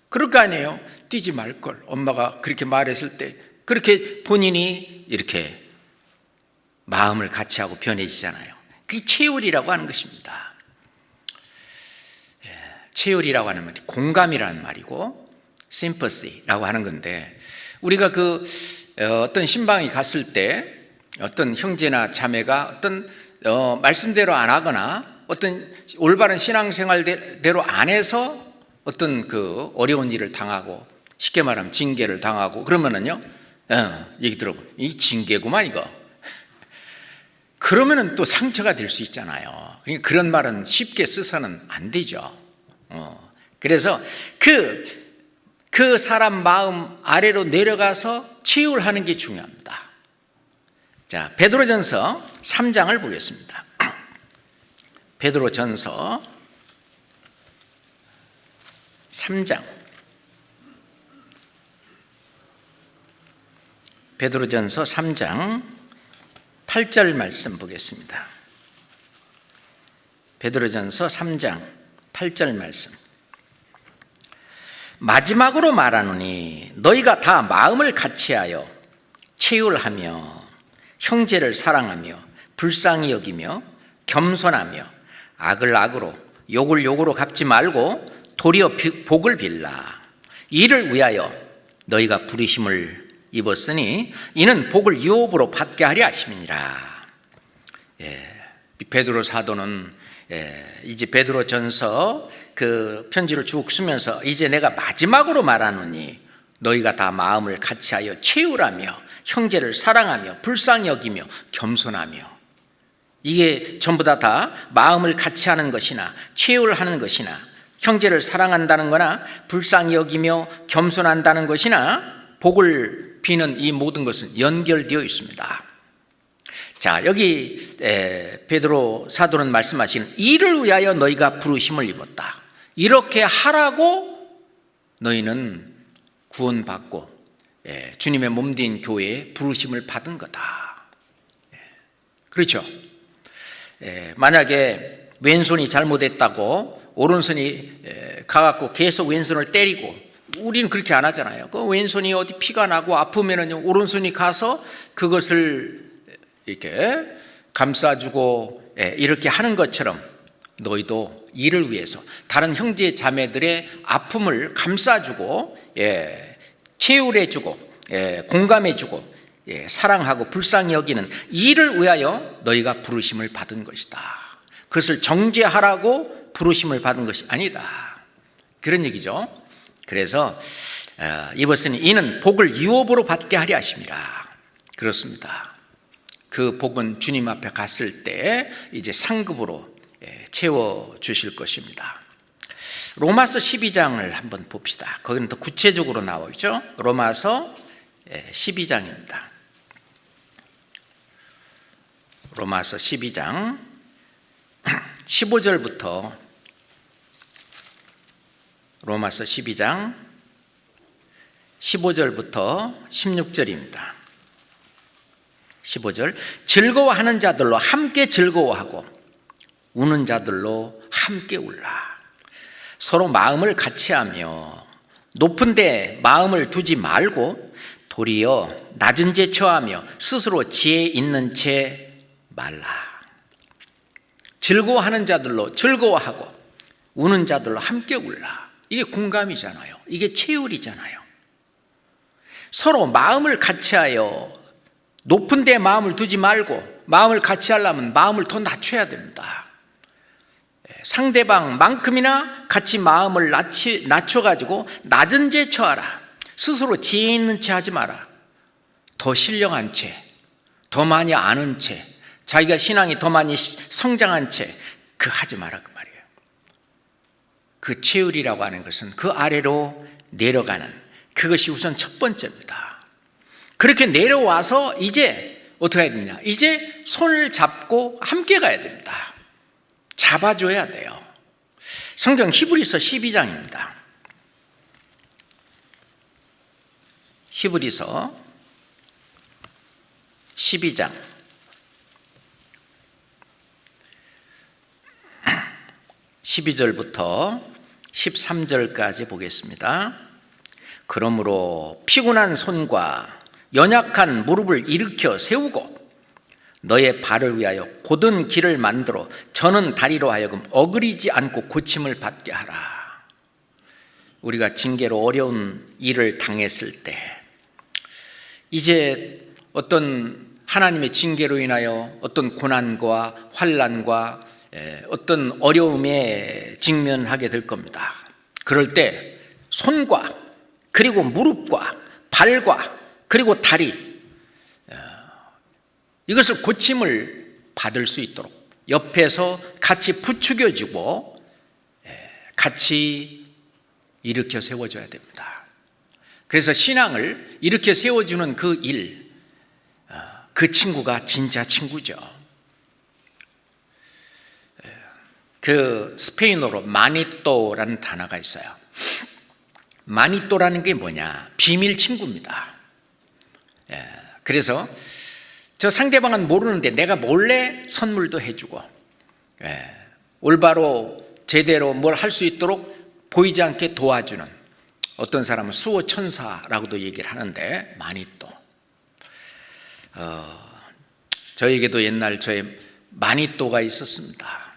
그럴 거 아니에요. 뛰지 말걸 엄마가 그렇게 말했을 때 그렇게 본인이 이렇게 마음을 같이 하고 변해지잖아요. 그게 체휼이라고 하는 것입니다. 체휼이라고 하는 말이 공감이라는 말이고 sympathy라고 하는 건데, 우리가 어떤 신방에 갔을 때 어떤 형제나 자매가 어떤 말씀대로 안 하거나 어떤 올바른 신앙생활대로 안 해서 어떤 어려운 일을 당하고, 쉽게 말하면 징계를 당하고 그러면은요, 얘기 들어보, 이 징계구만 이거. 그러면은 또 상처가 될 수 있잖아요. 그러니까 그런 말은 쉽게 써서는 안 되죠. 그래서 그 그 사람 마음 아래로 내려가서 치유하는 게 중요합니다. 자, 베드로전서 3장을 보겠습니다. 베드로전서 3장. 베드로전서 3장 8절 말씀 보겠습니다. 베드로전서 3장 8절 말씀. 마지막으로 말하노니 너희가 다 마음을 같이하여 체휼하며 형제를 사랑하며 불쌍히 여기며 겸손하며 악을 악으로 욕을 욕으로 갚지 말고 도리어 복을 빌라. 이를 위하여 너희가 부르심을 입었으니 이는 복을 유업으로 받게 하려 하심이니라. 베드로 사도는 이제 베드로전서 그 편지를 쭉 쓰면서 이제 내가 마지막으로 말하노니 너희가 다 마음을 같이하여 체휼하며 형제를 사랑하며 불쌍히 여기며 겸손하며, 이게 전부 다 마음을 같이하는 것이나 체휼하는 것이나 형제를 사랑한다는 거나 불쌍히 여기며 겸손한다는 것이나 복을 비는 이 모든 것은 연결되어 있습니다. 자, 여기 베드로 사도는 말씀하시는 이를 위하여 너희가 부르심을 입었다. 이렇게 하라고 너희는 구원받고 주님의 몸된 교회에 부르심을 받은 거다. 그렇죠? 만약에 왼손이 잘못했다고 오른손이 가갖고 계속 왼손을 때리고, 우리는 그렇게 안 하잖아요. 그 왼손이 어디 피가 나고 아프면은 오른손이 가서 그것을 이렇게 감싸주고 이렇게 하는 것처럼 너희도 이를 위해서 다른 형제 자매들의 아픔을 감싸주고 체휼해주고 공감해주고 사랑하고 불쌍히 여기는 이를 위하여 너희가 부르심을 받은 것이다. 그것을 정죄하라고 부르심을 받은 것이 아니다. 그런 얘기죠. 그래서 이것은 이는 복을 유업으로 받게 하려 하심이라. 그렇습니다. 그 복은 주님 앞에 갔을 때 이제 상급으로 채워 주실 것입니다. 로마서 12장을 한번 봅시다. 거기는 더 구체적으로 나와 있죠. 로마서 12장입니다. 로마서 12장 15절부터 로마서 12장 15절부터 16절입니다. 15절. 즐거워하는 자들로 함께 즐거워하고 우는 자들로 함께 울라. 서로 마음을 같이하며 높은 데 마음을 두지 말고 도리어 낮은 데 처하며 스스로 지혜 있는 채 말라. 즐거워하는 자들로 즐거워하고 우는 자들로 함께 울라. 이게 공감이잖아요. 이게 체휼이잖아요. 서로 마음을 같이하여 높은 데 마음을 두지 말고, 마음을 같이 하려면 마음을 더 낮춰야 됩니다. 상대방만큼이나 같이 마음을 낮춰가지고 낮은 채 처하라. 스스로 지혜 있는 채 하지 마라. 더 신령한 채, 더 많이 아는 채, 자기가 신앙이 더 많이 성장한 채 그 하지 마라 그 말이에요. 그 체휼이라고 하는 것은 그 아래로 내려가는, 그것이 우선 첫 번째입니다. 그렇게 내려와서 이제 어떻게 해야 되냐? 이제 손을 잡고 함께 가야 됩니다. 잡아줘야 돼요. 성경 히브리서 12장입니다. 히브리서 12장 12절부터 13절까지 보겠습니다. 그러므로 피곤한 손과 연약한 무릎을 일으켜 세우고 너의 발을 위하여 곧은 길을 만들어 저는 다리로 하여금 어그리지 않고 고침을 받게 하라. 우리가 징계로 어려운 일을 당했을 때, 이제 어떤 하나님의 징계로 인하여 어떤 고난과 환난과 어떤 어려움에 직면하게 될 겁니다. 그럴 때 손과 그리고 무릎과 발과 그리고 다리, 이것을 고침을 받을 수 있도록 옆에서 같이 부추겨주고 같이 일으켜 세워줘야 됩니다. 그래서 신앙을 이렇게 세워주는 그 일, 그 친구가 진짜 친구죠. 그 스페인어로 마니또라는 단어가 있어요. 마니또라는 게 뭐냐? 비밀 친구입니다. 그래서 저 상대방은 모르는데 내가 몰래 선물도 해주고, 올바로 제대로 뭘 할 수 있도록 보이지 않게 도와주는, 어떤 사람은 수호천사라고도 얘기를 하는데, 마니또. 저에게도 옛날 저의 마니또가 있었습니다.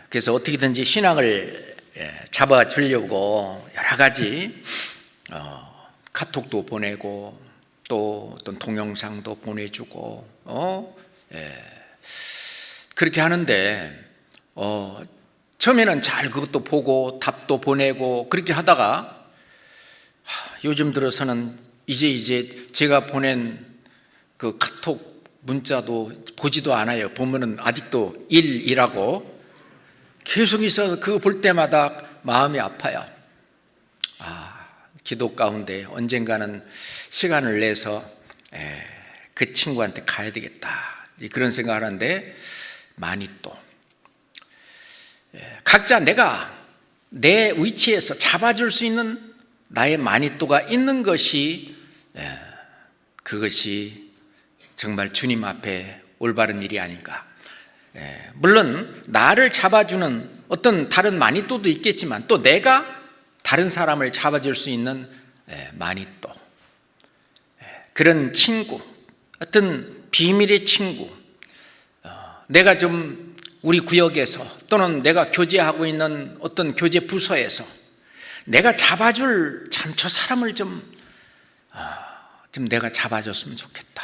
그래서 어떻게든지 신앙을 잡아주려고 여러 가지 카톡도 보내고 또 어떤 동영상도 보내주고 그렇게 하는데 처음에는 잘 그것도 보고 답도 보내고 그렇게 하다가 요즘 들어서는 이제 제가 보낸 그 카톡 문자도 보지도 않아요. 보면은 아직도 1이라고 계속 있어서 그거 볼 때마다 마음이 아파요. 기도 가운데 언젠가는 시간을 내서 그 친구한테 가야 되겠다, 그런 생각을 하는데, 마니또. 각자 내가 내 위치에서 잡아줄 수 있는 나의 마니또가 있는 것이, 그것이 정말 주님 앞에 올바른 일이 아닌가. 물론 나를 잡아주는 어떤 다른 마니또도 있겠지만, 또 내가 다른 사람을 잡아줄 수 있는 마니또, 그런 친구, 어떤 비밀의 친구, 내가 좀 우리 구역에서 또는 내가 교제하고 있는 어떤 교제 부서에서 내가 잡아줄, 참 저 사람을 좀 내가 잡아줬으면 좋겠다,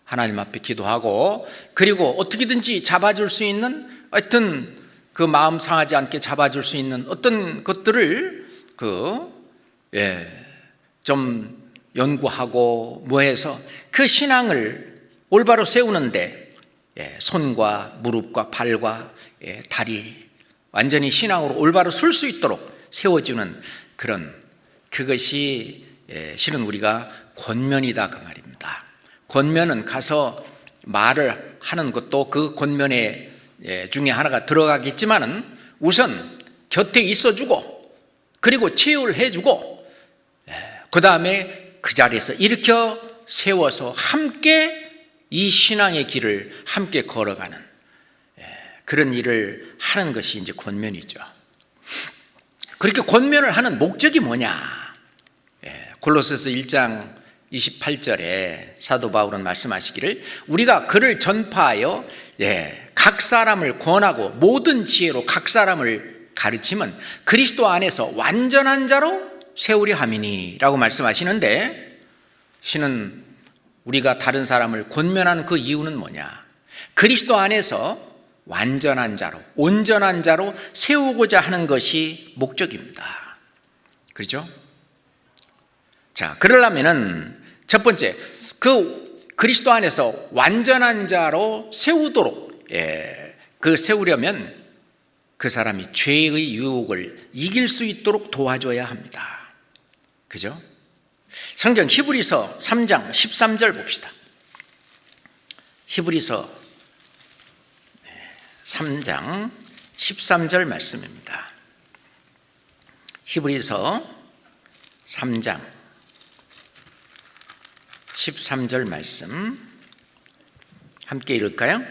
하나님 앞에 기도하고, 그리고 어떻게든지 잡아줄 수 있는, 하여튼 그 마음 상하지 않게 잡아줄 수 있는 어떤 것들을 좀 연구하고 뭐해서 그 신앙을 올바로 세우는데, 손과 무릎과 발과 다리 완전히 신앙으로 올바로 설 수 있도록 세워주는 그것이 실은 우리가 권면이다, 그 말입니다. 권면은 가서 말을 하는 것도 그 권면의 중에 하나가 들어가겠지만은, 우선 곁에 있어주고 그리고 치유를 해주고, 그 다음에 그 자리에서 일으켜 세워서 함께 이 신앙의 길을 함께 걸어가는 그런 일을 하는 것이 이제 권면이죠. 그렇게 권면을 하는 목적이 뭐냐? 골로새서 1장 28절에 사도 바울은 말씀하시기를, 우리가 그를 전파하여 각 사람을 권하고 모든 지혜로 각 사람을 가르치면 그리스도 안에서 완전한 자로 세우려 함이니 라고 말씀하시는데, 신은 우리가 다른 사람을 권면하는 그 이유는 뭐냐? 그리스도 안에서 완전한 자로, 온전한 자로 세우고자 하는 것이 목적입니다. 그렇죠? 자, 그러려면은 첫 번째, 그 그리스도 안에서 완전한 자로 세우도록, 세우려면 그 사람이 죄의 유혹을 이길 수 있도록 도와줘야 합니다. 그죠? 성경 히브리서 3장 13절 봅시다. 히브리서 3장 13절 말씀입니다. 히브리서 3장 13절 말씀 함께 읽을까요?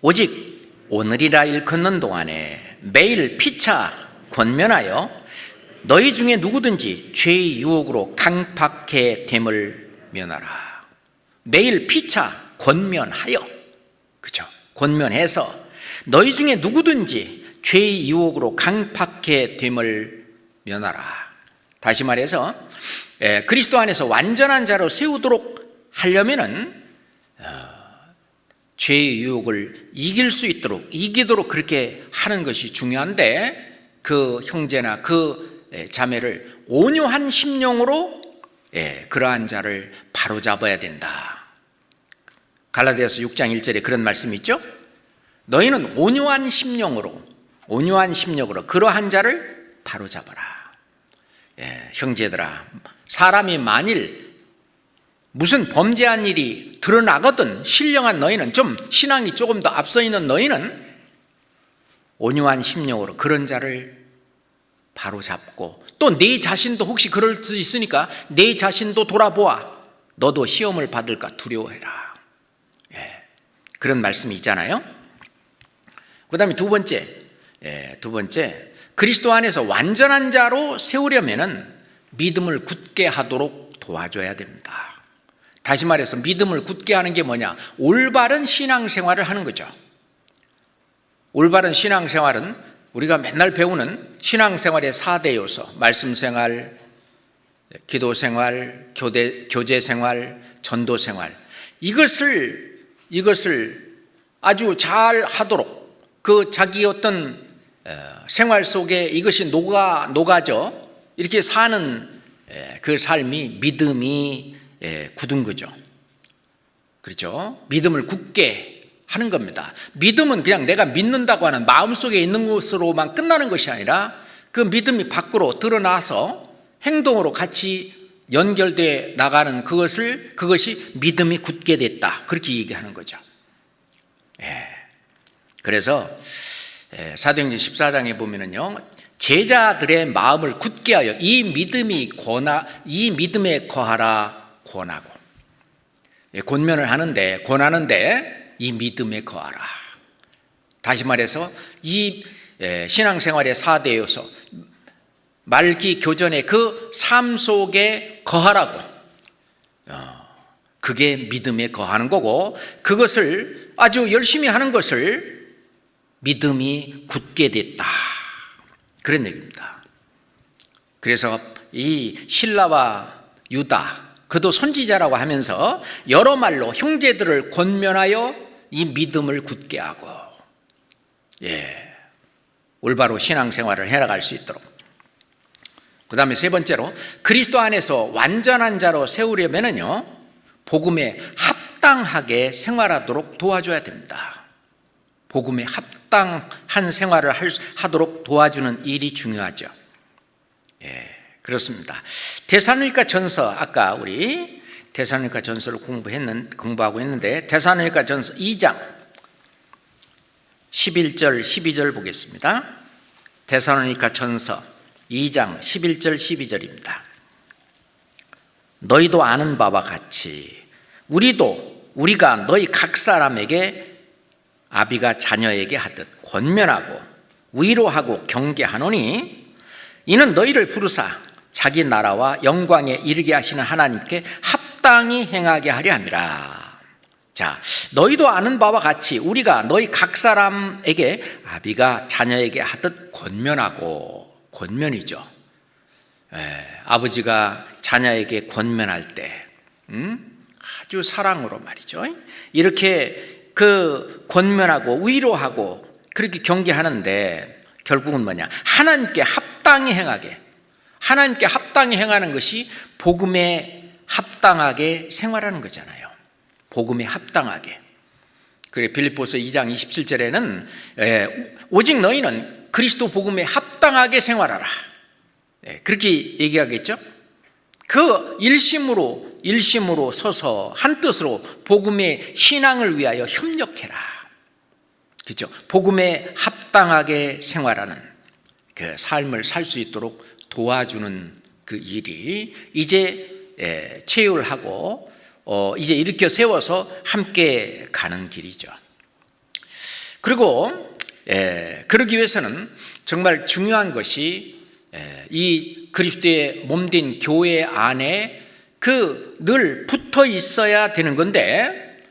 오직 오늘이라 일컫는 동안에 매일 피차 권면하여 너희 중에 누구든지 죄의 유혹으로 강팍해 됨을 면하라. 매일 피차 권면하여, 그죠? 권면해서 너희 중에 누구든지 죄의 유혹으로 강팍해 됨을 면하라. 다시 말해서 그리스도 안에서 완전한 자로 세우도록 하려면은 죄의 유혹을 이기도록 그렇게 하는 것이 중요한데, 그 형제나 그 자매를 온유한 심령으로 그러한 자를 바로잡아야 된다. 갈라디아서 6장 1절에 그런 말씀이 있죠. 너희는 온유한 심령으로 그러한 자를 바로잡아라. 형제들아, 사람이 만일 무슨 범죄한 일이 드러나거든 신령한 너희는, 좀 신앙이 조금 더 앞서 있는 너희는 온유한 심령으로 그런 자를 바로 잡고, 또 네 자신도 혹시 그럴 수 있으니까 네 자신도 돌아보아. 너도 시험을 받을까 두려워해라. 그런 말씀이 있잖아요. 그 다음에 두 번째, 그리스도 안에서 완전한 자로 세우려면은 믿음을 굳게 하도록 도와줘야 됩니다. 다시 말해서 믿음을 굳게 하는 게 뭐냐? 올바른 신앙생활을 하는 거죠. 올바른 신앙생활은 우리가 맨날 배우는 신앙생활의 4대 요소, 말씀생활, 기도생활, 교제생활, 전도생활, 이것을 아주 잘 하도록, 그 자기 어떤 생활 속에 이것이 녹아져 이렇게 사는 그 삶이 믿음이 굳은 거죠. 그렇죠? 믿음을 굳게 하는 겁니다. 믿음은 그냥 내가 믿는다고 하는 마음속에 있는 것으로만 끝나는 것이 아니라 그 믿음이 밖으로 드러나서 행동으로 같이 연결돼 나가는 그것이 믿음이 굳게 됐다, 그렇게 얘기하는 거죠. 그래서 사도행전 14장에 보면은요, 제자들의 마음을 굳게 하여 이 믿음에 거하라 권하고, 권면을 하는데, 권하는데 이 믿음에 거하라. 다시 말해서 이 신앙생활의 4대 요소, 말기 교전의 그 삶 속에 거하라고, 그게 믿음에 거하는 거고, 그것을 아주 열심히 하는 것을 믿음이 굳게 됐다, 그런 얘기입니다. 그래서 이 실라와 유다, 그도 선지자라고 하면서 여러 말로 형제들을 권면하여 이 믿음을 굳게 하고, 올바로 신앙생활을 해나갈 수 있도록. 그 다음에 세 번째로, 그리스도 안에서 완전한 자로 세우려면요, 복음에 합당하게 생활하도록 도와줘야 됩니다. 복음에 합당한 생활을 하도록 도와주는 일이 중요하죠. 그렇습니다. 데살로니가 전서, 아까 우리 데살로니가 전서를 공부하고 있는데, 데살로니가 전서 2장 11절 12절 보겠습니다. 데살로니가 전서 2장 11절 12절입니다. 너희도 아는 바와 같이 우리가 너희 각 사람에게 아비가 자녀에게 하듯 권면하고 위로하고 경계하노니, 이는 너희를 부르사 자기 나라와 영광에 이르게 하시는 하나님께 합당히 행하게 하려 함이라. 자, 너희도 아는 바와 같이 우리가 너희 각 사람에게 아비가 자녀에게 하듯 권면하고, 권면이죠. 아버지가 자녀에게 권면할 때 아주 사랑으로 말이죠, 이렇게 그 권면하고 위로하고 그렇게 경계하는데, 결국은 뭐냐? 하나님께 합당히 행하는 것이 복음에 합당하게 생활하는 거잖아요. 복음에 합당하게. 그래, 빌립보서 2장 27절에는 오직 너희는 그리스도 복음에 합당하게 생활하라, 그렇게 얘기하겠죠. 그 일심으로 서서 한 뜻으로 복음의 신앙을 위하여 협력해라, 그렇죠. 복음에 합당하게 생활하는 그 삶을 살 수 있도록 도와주는 그 일이 이제 체율하고 이제 일으켜 세워서 함께 가는 길이죠. 그리고 그러기 위해서는 정말 중요한 것이 이 그리스도의 몸된 교회 안에 늘 붙어 있어야 되는 건데,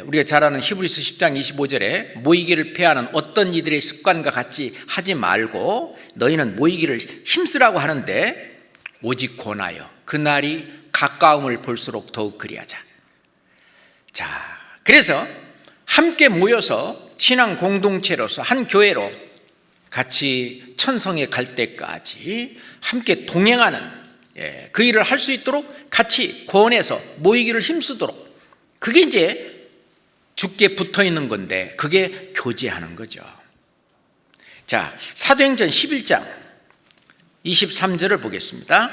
우리가 잘 아는 히브리서 10장 25절에 모이기를 패하는 어떤 이들의 습관과 같이 하지 말고 너희는 모이기를 힘쓰라고 하는데, 오직 권하여 그날이 가까움을 볼수록 더욱 그리하자. 자, 그래서 함께 모여서 신앙 공동체로서 한 교회로 같이 천성에 갈 때까지 함께 동행하는 그 일을 할 수 있도록 같이 권해서 모이기를 힘쓰도록, 그게 이제 죽게 붙어 있는 건데, 그게 교제하는 거죠. 자, 사도행전 11장 23절을 보겠습니다.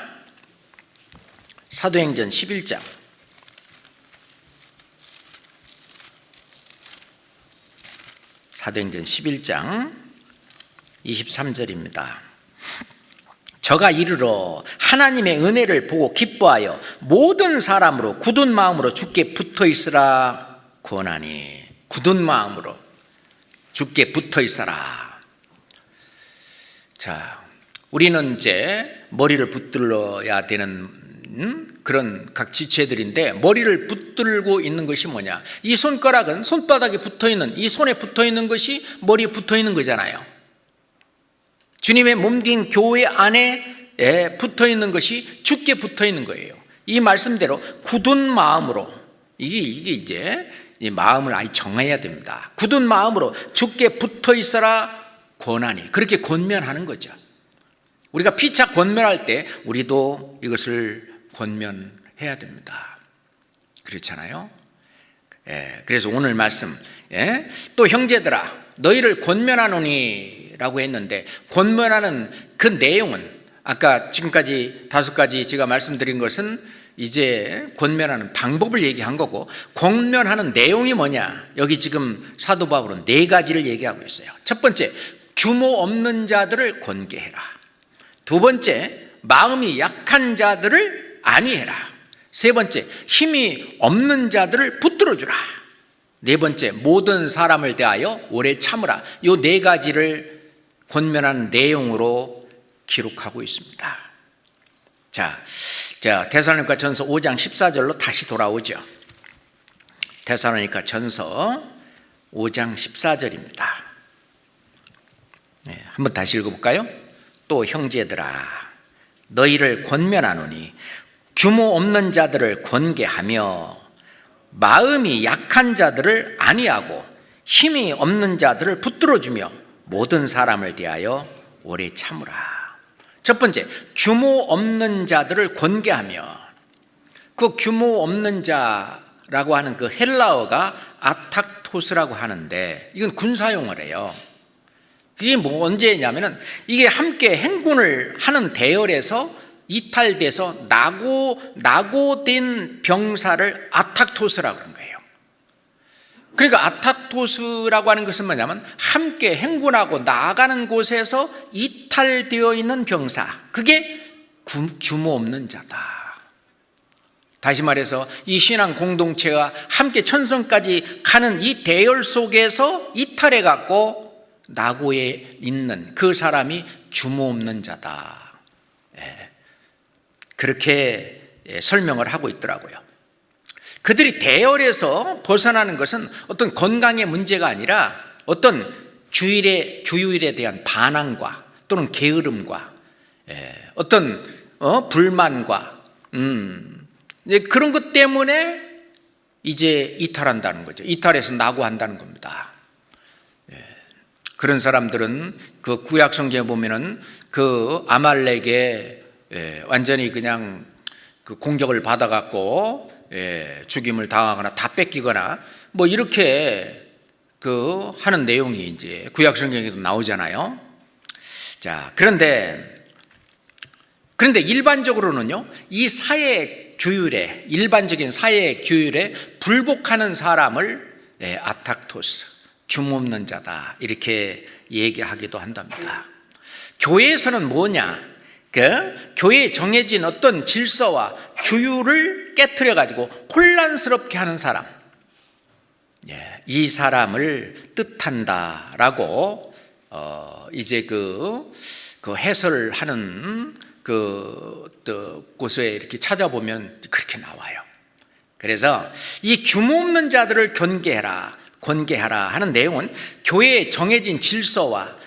사도행전 11장. 사도행전 11장 23절입니다. 저가 이르러 하나님의 은혜를 보고 기뻐하여 모든 사람으로 굳은 마음으로 주께 붙어 있으라 구원하니. 굳은 마음으로 주께 붙어 있어라. 자, 우리는 이제 머리를 붙들어야 되는 그런 각 지체들인데, 머리를 붙들고 있는 것이 뭐냐? 이 손가락은 손바닥에 붙어 있는, 이 손에 붙어 있는 것이 머리에 붙어 있는 거잖아요. 주님의 몸된 교회 안에 붙어 있는 것이 주께 붙어 있는 거예요. 이 말씀대로 굳은 마음으로, 이게 이제 이 마음을 아예 정해야 됩니다. 굳은 마음으로 주께 붙어 있어라 권하니. 그렇게 권면하는 거죠. 우리가 피차 권면할 때 우리도 이것을 권면해야 됩니다. 그렇잖아요. 그래서 오늘 말씀, 또 형제들아 너희를 권면하노니 라고 했는데, 권면하는 그 내용은 아까 지금까지 5가지 제가 말씀드린 것은 이제 권면하는 방법을 얘기한 거고, 권면하는 내용이 뭐냐? 여기 지금 사도 바울은 4가지를 얘기하고 있어요. 첫 번째, 규모 없는 자들을 권계해라. 두 번째, 마음이 약한 자들을 안위해라. 세 번째, 힘이 없는 자들을 붙들어주라. 네 번째, 모든 사람을 대하여 오래 참으라. 이 4가지를 권면하는 내용으로 기록하고 있습니다. 자, 데살로니가 전서 5장 14절로 다시 돌아오죠. 데살로니가 전서 5장 14절입니다. 한번 다시 읽어볼까요? 또 형제들아 너희를 권면하노니 규모 없는 자들을 권계하며 마음이 약한 자들을 안위하고 힘이 없는 자들을 붙들어주며 모든 사람을 대하여 오래 참으라. 첫 번째, 규모 없는 자들을 권계하며, 그 규모 없는 자라고 하는 그 헬라어가 아탁토스라고 하는데, 이건 군사용어래요. 그게 언제냐면은 이게 함께 행군을 하는 대열에서 이탈돼서 낙오된 병사를 아탁토스라고 그런 거예요. 그러니까 아탁토스라고 하는 것은 뭐냐면 함께 행군하고 나아가는 곳에서 이탈되어 있는 병사, 그게 규모 없는 자다. 다시 말해서 이 신앙 공동체가 함께 천성까지 가는 이 대열 속에서 이탈해 갖고 낙오에 있는 그 사람이 규모 없는 자다. 그렇게 설명을 하고 있더라고요. 그들이 대열에서 벗어나는 것은 어떤 건강의 문제가 아니라 어떤 규율에 대한 반항과 또는 게으름과 어떤 불만과 그런 것 때문에 이제 이탈한다는 거죠. 이탈해서 낙오한다는 겁니다. 그런 사람들은 그 구약 성경에 보면은 그 아말렉에 완전히 그냥 그 공격을 받아갖고 죽임을 당하거나 다 뺏기거나 뭐 이렇게 그 하는 내용이 이제 구약 성경에도 나오잖아요. 자, 그런데 일반적으로는요, 이 사회 규율에, 일반적인 사회 규율에 불복하는 사람을 아탁토스, 규모 없는 자다, 이렇게 얘기하기도 한답니다. 교회에서는 뭐냐? 교회에 정해진 어떤 질서와 규율을 깨트려 가지고 혼란스럽게 하는 사람, 이 사람을 뜻한다라고 이제 그 해설하는 곳에 이렇게 찾아보면 그렇게 나와요. 그래서 이 규모 없는 자들을 권계하라 하는 내용은 교회에 정해진 질서와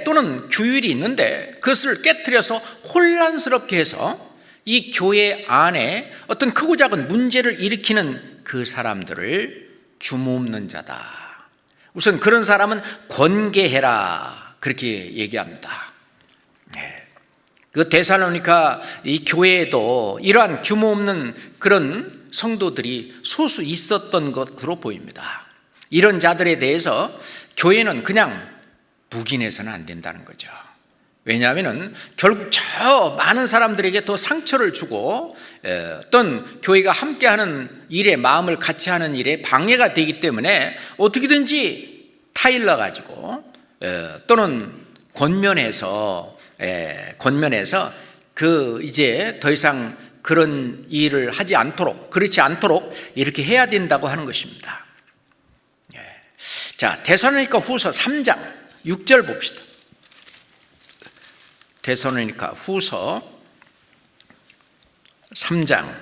또는 규율이 있는데 그것을 깨트려서 혼란스럽게 해서 이 교회 안에 어떤 크고 작은 문제를 일으키는 그 사람들을 규모 없는 자다. 우선 그런 사람은 권계해라, 그렇게 얘기합니다. 그 데살로니가 이 교회에도 이러한 규모 없는 그런 성도들이 소수 있었던 것으로 보입니다. 이런 자들에 대해서 교회는 그냥 묵인해서는 안 된다는 거죠. 왜냐하면 결국 저 많은 사람들에게 더 상처를 주고 어떤 교회가 함께하는 일에, 마음을 같이 하는 일에 방해가 되기 때문에 어떻게든지 타일러 가지고 또는 권면해서 그 이제 더 이상 그런 일을 하지 않도록, 그렇지 않도록 이렇게 해야 된다고 하는 것입니다. 자, 데살로니가 후서 3장 6절 봅시다. 데살로니가 후서 3장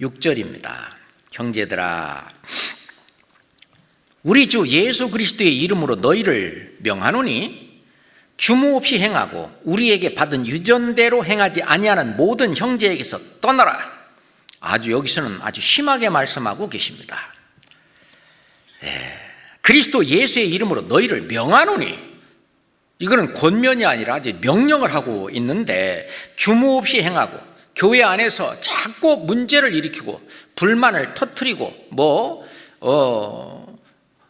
6절입니다. 형제들아, 우리 주 예수 그리스도의 이름으로 너희를 명하노니 규모 없이 행하고 우리에게 받은 유전대로 행하지 아니하는 모든 형제에게서 떠나라. 여기서는 아주 심하게 말씀하고 계십니다. 그리스도 예수의 이름으로 너희를 명하노니, 이거는 권면이 아니라 이제 명령을 하고 있는데, 규모 없이 행하고 교회 안에서 자꾸 문제를 일으키고 불만을 터뜨리고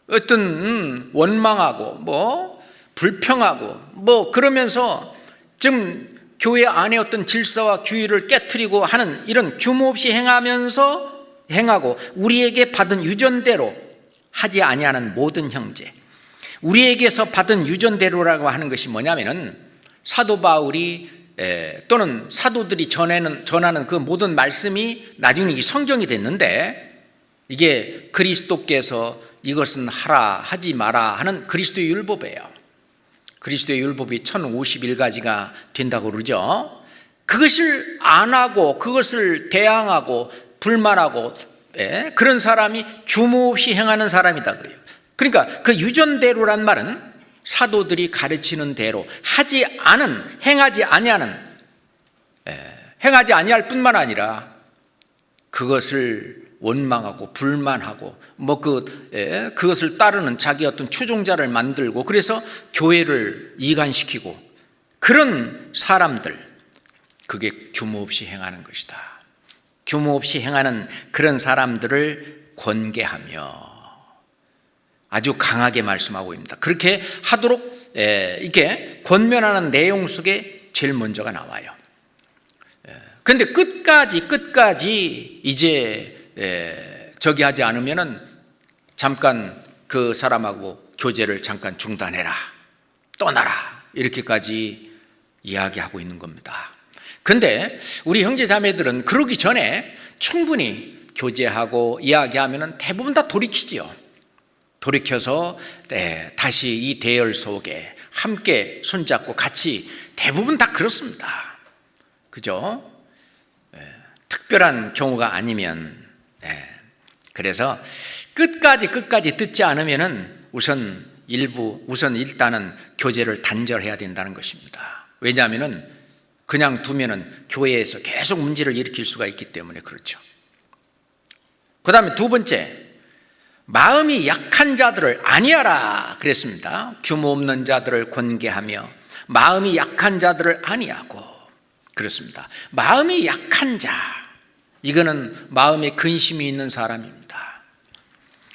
어떤 원망하고 불평하고 그러면서 좀 교회 안에 어떤 질서와 규율을 깨트리고 하는 이런 규모 없이 행하고 우리에게 받은 유전대로 하지 아니하는 모든 형제. 우리에게서 받은 유전대로라고 하는 것이 뭐냐면은 사도 바울이 또는 사도들이 전하는 그 모든 말씀이 나중에 이 성경이 됐는데, 이게 그리스도께서 이것은 하라 하지 마라 하는 그리스도의 율법이에요. 그리스도의 율법이 1051가지가 된다고 그러죠. 그것을 안 하고 그것을 대항하고 불만하고 그런 사람이 규모 없이 행하는 사람이다 그래요. 그러니까 그 유전대로란 말은 사도들이 가르치는 대로 행하지 아니할 뿐만 아니라 그것을 원망하고 불만하고 그것을 따르는 자기 어떤 추종자를 만들고, 그래서 교회를 이간시키고, 그런 사람들, 그게 규모 없이 행하는 것이다. 규모 없이 행하는 그런 사람들을 권계하며 아주 강하게 말씀하고 있습니다. 그렇게 하도록 이게 권면하는 내용 속에 제일 먼저가 나와요. 그런데 끝까지 이제 저기 하지 않으면은 잠깐 그 사람하고 교제를 잠깐 중단해라, 떠나라, 이렇게까지 이야기하고 있는 겁니다. 그런데 우리 형제 자매들은 그러기 전에 충분히 교제하고 이야기하면은 대부분 다 돌이키지요. 돌이켜서 다시 이 대열 속에 함께 손잡고 같이, 대부분 다 그렇습니다. 그죠? 특별한 경우가 아니면. 그래서 끝까지 듣지 않으면은 우선 일단은 교제를 단절해야 된다는 것입니다. 왜냐하면은 그냥 두면은 교회에서 계속 문제를 일으킬 수가 있기 때문에 그렇죠. 그 다음에 두 번째, 마음이 약한 자들을 아니하라 그랬습니다. 규모 없는 자들을 권계하며 마음이 약한 자들을 아니하고, 그렇습니다. 마음이 약한 자, 이거는 마음에 근심이 있는 사람입니다.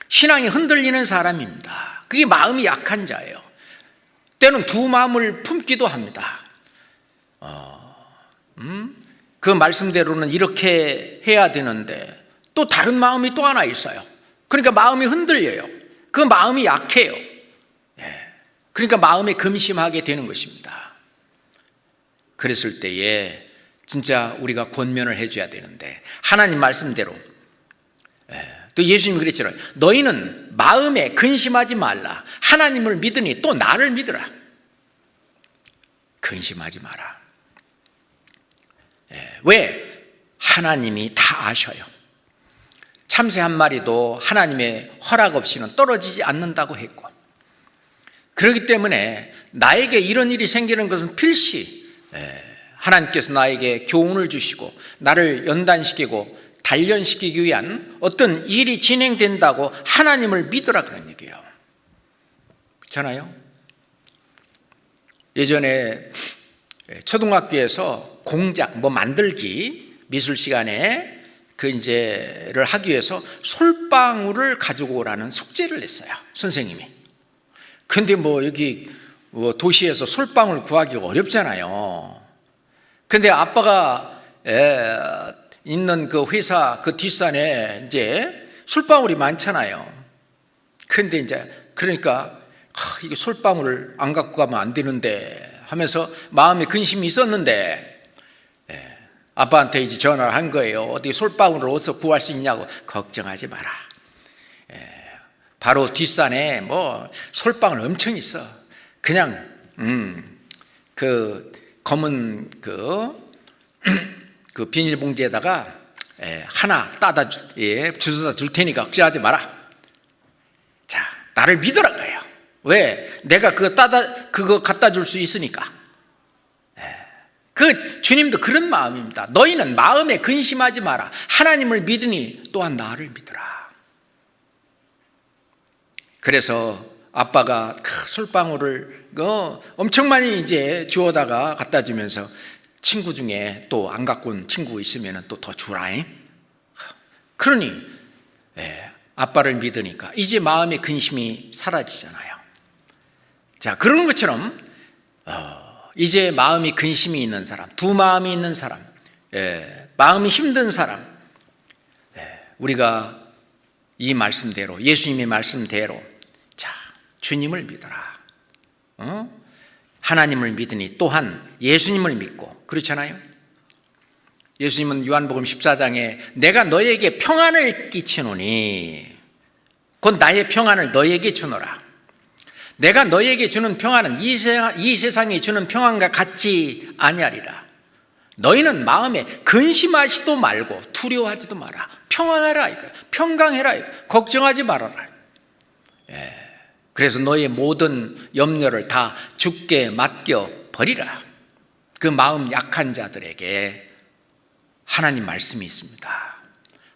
신앙이 흔들리는 사람입니다. 그게 마음이 약한 자예요. 때는 두 마음을 품기도 합니다. 그 말씀대로는 이렇게 해야 되는데 또 다른 마음이 또 하나 있어요. 그러니까 마음이 흔들려요. 그 마음이 약해요. 그러니까 마음에 근심하게 되는 것입니다. 그랬을 때에 진짜 우리가 권면을 해줘야 되는데, 하나님 말씀대로 또 예수님이 그랬잖아요. 너희는 마음에 근심하지 말라. 하나님을 믿으니 또 나를 믿으라. 근심하지 마라. 왜? 하나님이 다 아셔요. 참새 한 마리도 하나님의 허락 없이는 떨어지지 않는다고 했고, 그렇기 때문에 나에게 이런 일이 생기는 것은 필시 하나님께서 나에게 교훈을 주시고 나를 연단시키고 단련시키기 위한 어떤 일이 진행된다고 하나님을 믿으라, 그런 얘기예요. 그렇잖아요? 예전에 초등학교에서 공작 만들기 미술 시간에 를 하기 위해서 솔방울을 가지고 오라는 숙제를 냈어요, 선생님이. 근데 여기 도시에서 솔방울 구하기가 어렵잖아요. 근데 아빠가 있는 그 회사 그 뒷산에 이제 솔방울이 많잖아요. 근데 이제 그러니까 이게 솔방울을 안 갖고 가면 안 되는데 하면서 마음에 근심이 있었는데 아빠한테 이제 전화를 한 거예요. 어떻게 솔방울을 어디서 구할 수 있냐고. 걱정하지 마라. 바로 뒷산에 뭐 솔방울 엄청 있어. 그냥 그 검은 그 비닐봉지에다가 하나 따다 주워다 줄 테니까 걱정하지 마라. 자, 나를 믿으라고요. 왜? 내가 그거 갖다 줄 수 있으니까. 그 주님도 그런 마음입니다. 너희는 마음에 근심하지 마라. 하나님을 믿으니 또한 나를 믿으라. 그래서 아빠가 솔방울을 엄청 많이 이제 주워다가 갖다 주면서 친구 중에 또 안 갖고 온 친구 있으면 또 더 주라잉. 그러니 아빠를 믿으니까 이제 마음의 근심이 사라지잖아요. 자, 그런 것처럼 이제 마음이 근심이 있는 사람, 두 마음이 있는 사람, 마음이 힘든 사람, 우리가 이 말씀대로, 예수님의 말씀대로, 자, 주님을 믿어라. 하나님을 믿으니 또한 예수님을 믿고, 그렇잖아요. 예수님은 요한복음 14장에 내가 너에게 평안을 끼치노니 곧 나의 평안을 너에게 주노라. 내가 너에게 주는 평안은 이 세상이 주는 평안과 같지 아니하리라. 너희는 마음에 근심하지도 말고 두려워하지도 마라. 평안하라, 평강해라, 걱정하지 말아라. 그래서 너의 모든 염려를 다 주께 맡겨 버리라. 그 마음 약한 자들에게 하나님 말씀이 있습니다.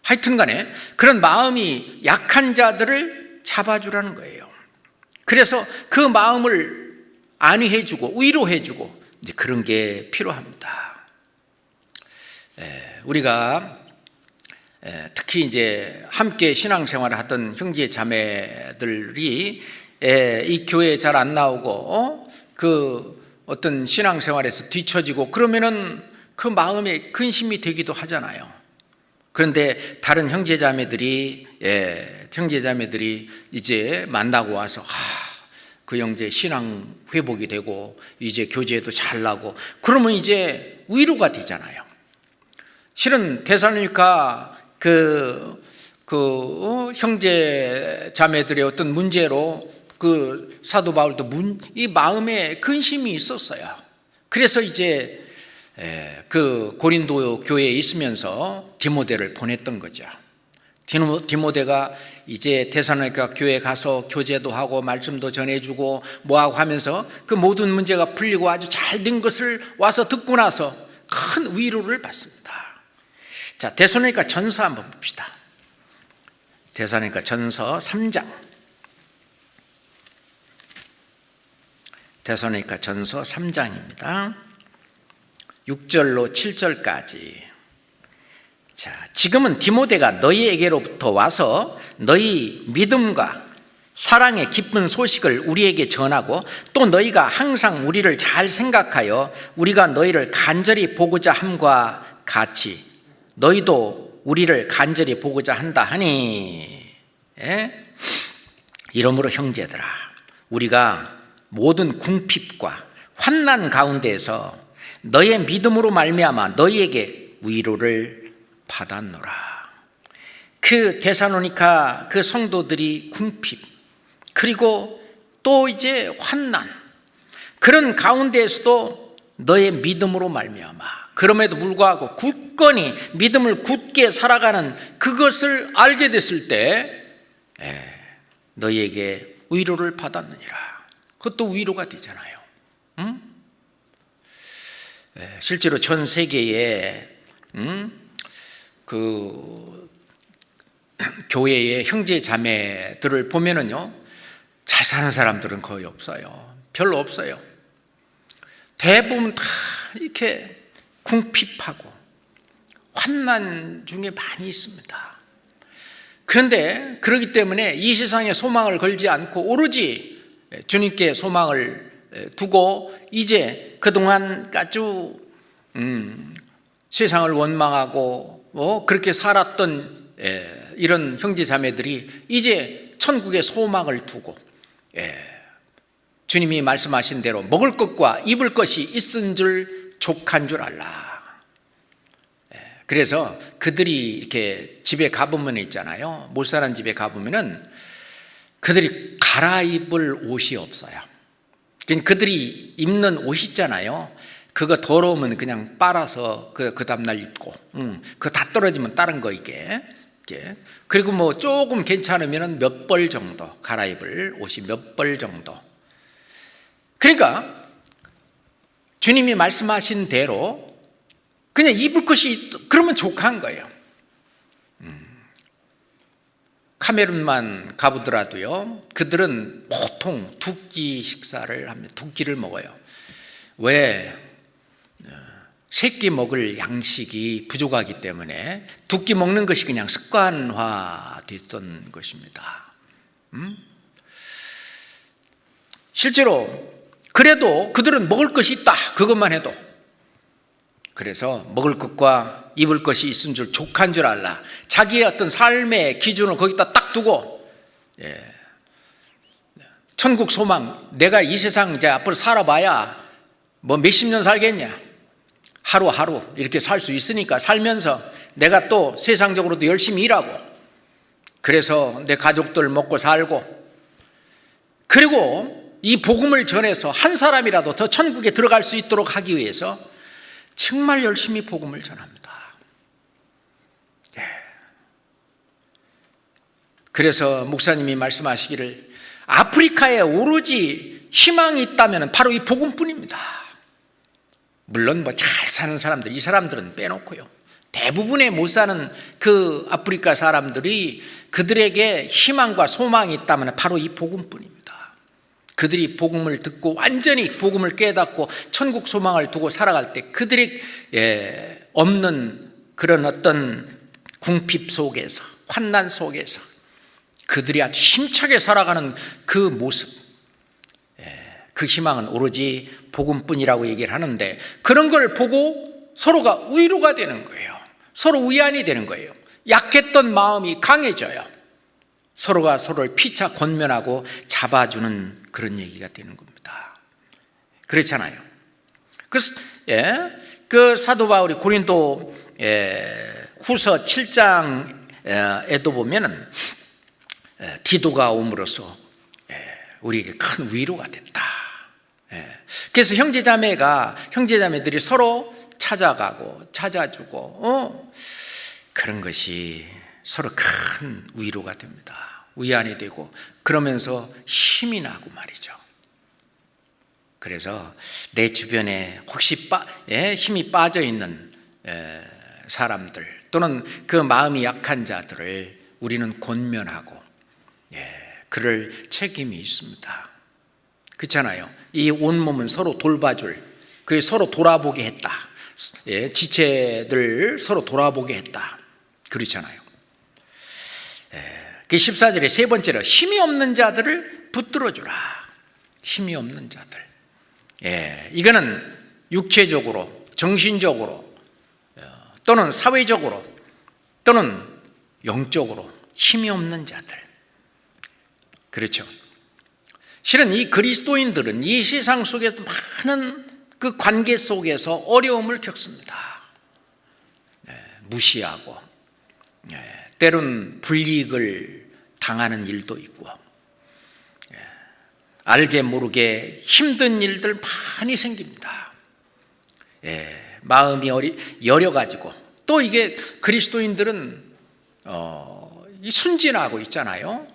하여튼 간에 그런 마음이 약한 자들을 잡아주라는 거예요. 그래서 그 마음을 안위해주고 위로해주고 이제 그런 게 필요합니다. 우리가 특히 이제 함께 신앙생활을 하던 형제 자매들이 이 교회에 잘 안 나오고 그 어떤 신앙생활에서 뒤처지고 그러면은 그 마음에 근심이 되기도 하잖아요. 그런데 다른 형제자매들이 이제 만나고 와서 그 형제 신앙 회복이 되고 이제 교제도 잘 나고 그러면 이제 위로가 되잖아요. 실은 데살로니가 그 형제 자매들의 어떤 문제로 그 사도 바울도 이 마음에 근심이 있었어요. 그래서 이제 그 고린도 교회에 있으면서 디모데를 보냈던 거죠. 디모데가 이제 데살로니가 교회에 가서 교제도 하고 말씀도 전해주고 뭐하고 하면서 그 모든 문제가 풀리고 아주 잘 된 것을 와서 듣고 나서 큰 위로를 받습니다. 자, 데살로니가 전서 한번 봅시다. 데살로니가 전서 3장. 데살로니가 전서 3장입니다. 6절로 7절까지. 자, 지금은 디모데가 너희에게로부터 와서 너희 믿음과 사랑의 기쁜 소식을 우리에게 전하고 또 너희가 항상 우리를 잘 생각하여 우리가 너희를 간절히 보고자 함과 같이 너희도 우리를 간절히 보고자 한다 하니 이러므로 형제들아 우리가 모든 궁핍과 환난 가운데에서 너의 믿음으로 말미암아 너희에게 위로를 받았노라. 그 데살로니가 그 성도들이 궁핍 그리고 또 이제 환난 그런 가운데에서도 너의 믿음으로 말미암아 그럼에도 불구하고 굳건히 믿음을 굳게 살아가는 그것을 알게 됐을 때 너희에게 위로를 받았느니라. 그것도 위로가 되잖아요. 응? 실제로 전 세계에 그 교회의 형제 자매들을 보면은요 잘 사는 사람들은 거의 없어요. 별로 없어요. 대부분 다 이렇게 궁핍하고 환난 중에 많이 있습니다. 그런데 그렇기 때문에 이 세상에 소망을 걸지 않고 오로지 주님께 소망을 두고 이제 그동안 아주 세상을 원망하고 그렇게 살았던 이런 형제자매들이 이제 천국의 소망을 두고 주님이 말씀하신 대로 먹을 것과 입을 것이 있은 줄 족한 줄 알라. 그래서 그들이 이렇게 집에 가보면 있잖아요. 못 사는 집에 가보면은 그들이 갈아입을 옷이 없어요. 그들이 입는 옷 있잖아요. 그거 더러우면 그냥 빨아서 그 다음날 입고, 그거 다 떨어지면 다른 거 이게. 그리고 뭐 조금 괜찮으면 몇 벌 정도 갈아입을 옷이 몇 벌 정도. 그러니까 주님이 말씀하신 대로 그냥 입을 것이 그러면 족한 거예요. 카메룬만 가보더라도요, 그들은 보통 두 끼 식사를 합니다. 두 끼를 먹어요. 왜? 세 끼 먹을 양식이 부족하기 때문에 두 끼 먹는 것이 그냥 습관화됐던 것입니다. 실제로 그래도 그들은 먹을 것이 있다, 그것만 해도. 그래서 먹을 것과 입을 것이 있은 줄 족한 줄 알라. 자기의 어떤 삶의 기준을 거기다 딱 두고, 천국 소망, 내가 이 세상 이제 앞으로 살아봐야 뭐 몇십 년 살겠냐, 하루하루 이렇게 살 수 있으니까 살면서 내가 또 세상적으로도 열심히 일하고, 그래서 내 가족들 먹고 살고, 그리고 이 복음을 전해서 한 사람이라도 더 천국에 들어갈 수 있도록 하기 위해서 정말 열심히 복음을 전합니다. 그래서 목사님이 말씀하시기를 아프리카에 오로지 희망이 있다면 바로 이 복음뿐입니다. 물론 뭐 잘 사는 사람들, 이 사람들은 빼놓고요, 대부분의 못 사는 그 아프리카 사람들이 그들에게 희망과 소망이 있다면 바로 이 복음뿐입니다. 그들이 복음을 듣고 완전히 복음을 깨닫고 천국 소망을 두고 살아갈 때 그들의 없는 그런 어떤 궁핍 속에서, 환난 속에서 그들이 아주 힘차게 살아가는 그 모습, 그 희망은 오로지 복음뿐이라고 얘기를 하는데, 그런 걸 보고 서로가 위로가 되는 거예요. 서로 위안이 되는 거예요. 약했던 마음이 강해져요. 서로가 서로를 피차 권면하고 잡아주는 그런 얘기가 되는 겁니다. 그렇잖아요. 그 사도 바울이 고린도 후서 7장에도 보면은 디도가 옴으로써 우리에게 큰 위로가 됐다. 그래서 형제자매들이 서로 찾아가고 찾아주고 그런 것이 서로 큰 위로가 됩니다. 위안이 되고, 그러면서 힘이 나고 말이죠. 그래서 내 주변에 혹시 힘이 빠져 있는 사람들, 또는 그 마음이 약한 자들을 우리는 권면하고 그럴 책임이 있습니다. 그렇잖아요. 이 온몸은 서로 돌봐줄, 그 서로 돌아보게 했다. 지체들 서로 돌아보게 했다. 그렇잖아요. 그 14절에 세 번째로 힘이 없는 자들을 붙들어주라. 힘이 없는 자들. 이거는 육체적으로, 정신적으로, 또는 사회적으로, 또는 영적으로 힘이 없는 자들. 그렇죠. 실은 이 그리스도인들은 이 세상 속에서 많은 그 관계 속에서 어려움을 겪습니다. 무시하고, 때론 불이익을 당하는 일도 있고, 알게 모르게 힘든 일들 많이 생깁니다. 마음이 여려가지고, 또 이게 그리스도인들은 순진하고 있잖아요.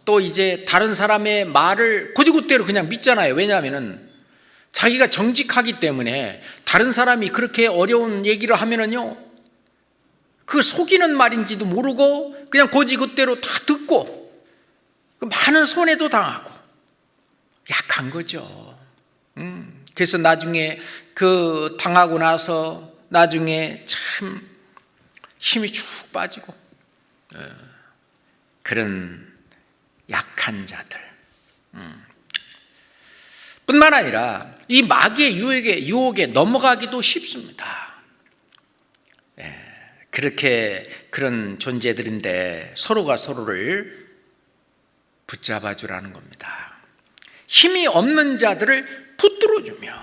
또 이제 다른 사람의 말을 곧이곧대로 그냥 믿잖아요. 왜냐하면은 자기가 정직하기 때문에 다른 사람이 그렇게 어려운 얘기를 하면은요, 그 속이는 말인지도 모르고 그냥 곧이곧대로 다 듣고 많은 손해도 당하고 약한 거죠. 그래서 나중에 그 당하고 나서 나중에 참 힘이 쭉 빠지고, 그런 약한 자들. 뿐만 아니라 이 마귀의 유혹에 넘어가기도 쉽습니다. 그렇게 그런 존재들인데 서로가 서로를 붙잡아 주라는 겁니다. 힘이 없는 자들을 붙들어주며,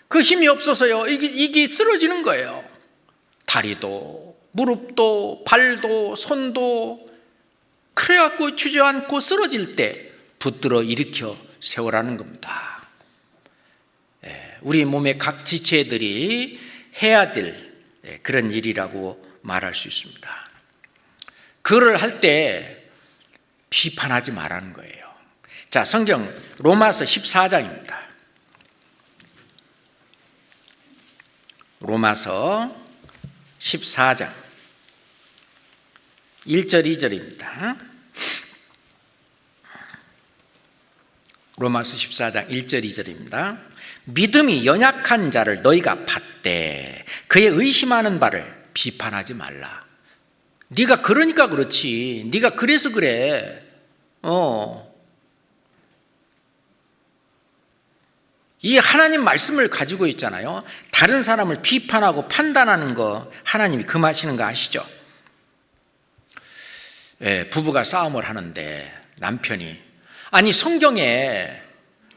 그 힘이 없어서요 이게 쓰러지는 거예요. 다리도 무릎도 발도 손도, 그래갖고 주저앉고 쓰러질 때 붙들어 일으켜 세우라는 겁니다. 우리 몸의 각 지체들이 해야 될 그런 일이라고 말할 수 있습니다. 그를 할 때 비판하지 말라는 거예요. 자, 성경 로마서 14장입니다. 로마서 14장 1절 2절입니다. 로마서 14장 1절 2절입니다. 믿음이 연약한 자를 너희가 받되 그의 의심하는 바를 비판하지 말라. 네가 그러니까 그렇지, 네가 그래서 그래. 이 하나님 말씀을 가지고 있잖아요. 다른 사람을 비판하고 판단하는 거 하나님이 금하시는 거 아시죠? 부부가 싸움을 하는데 남편이, 아니 성경에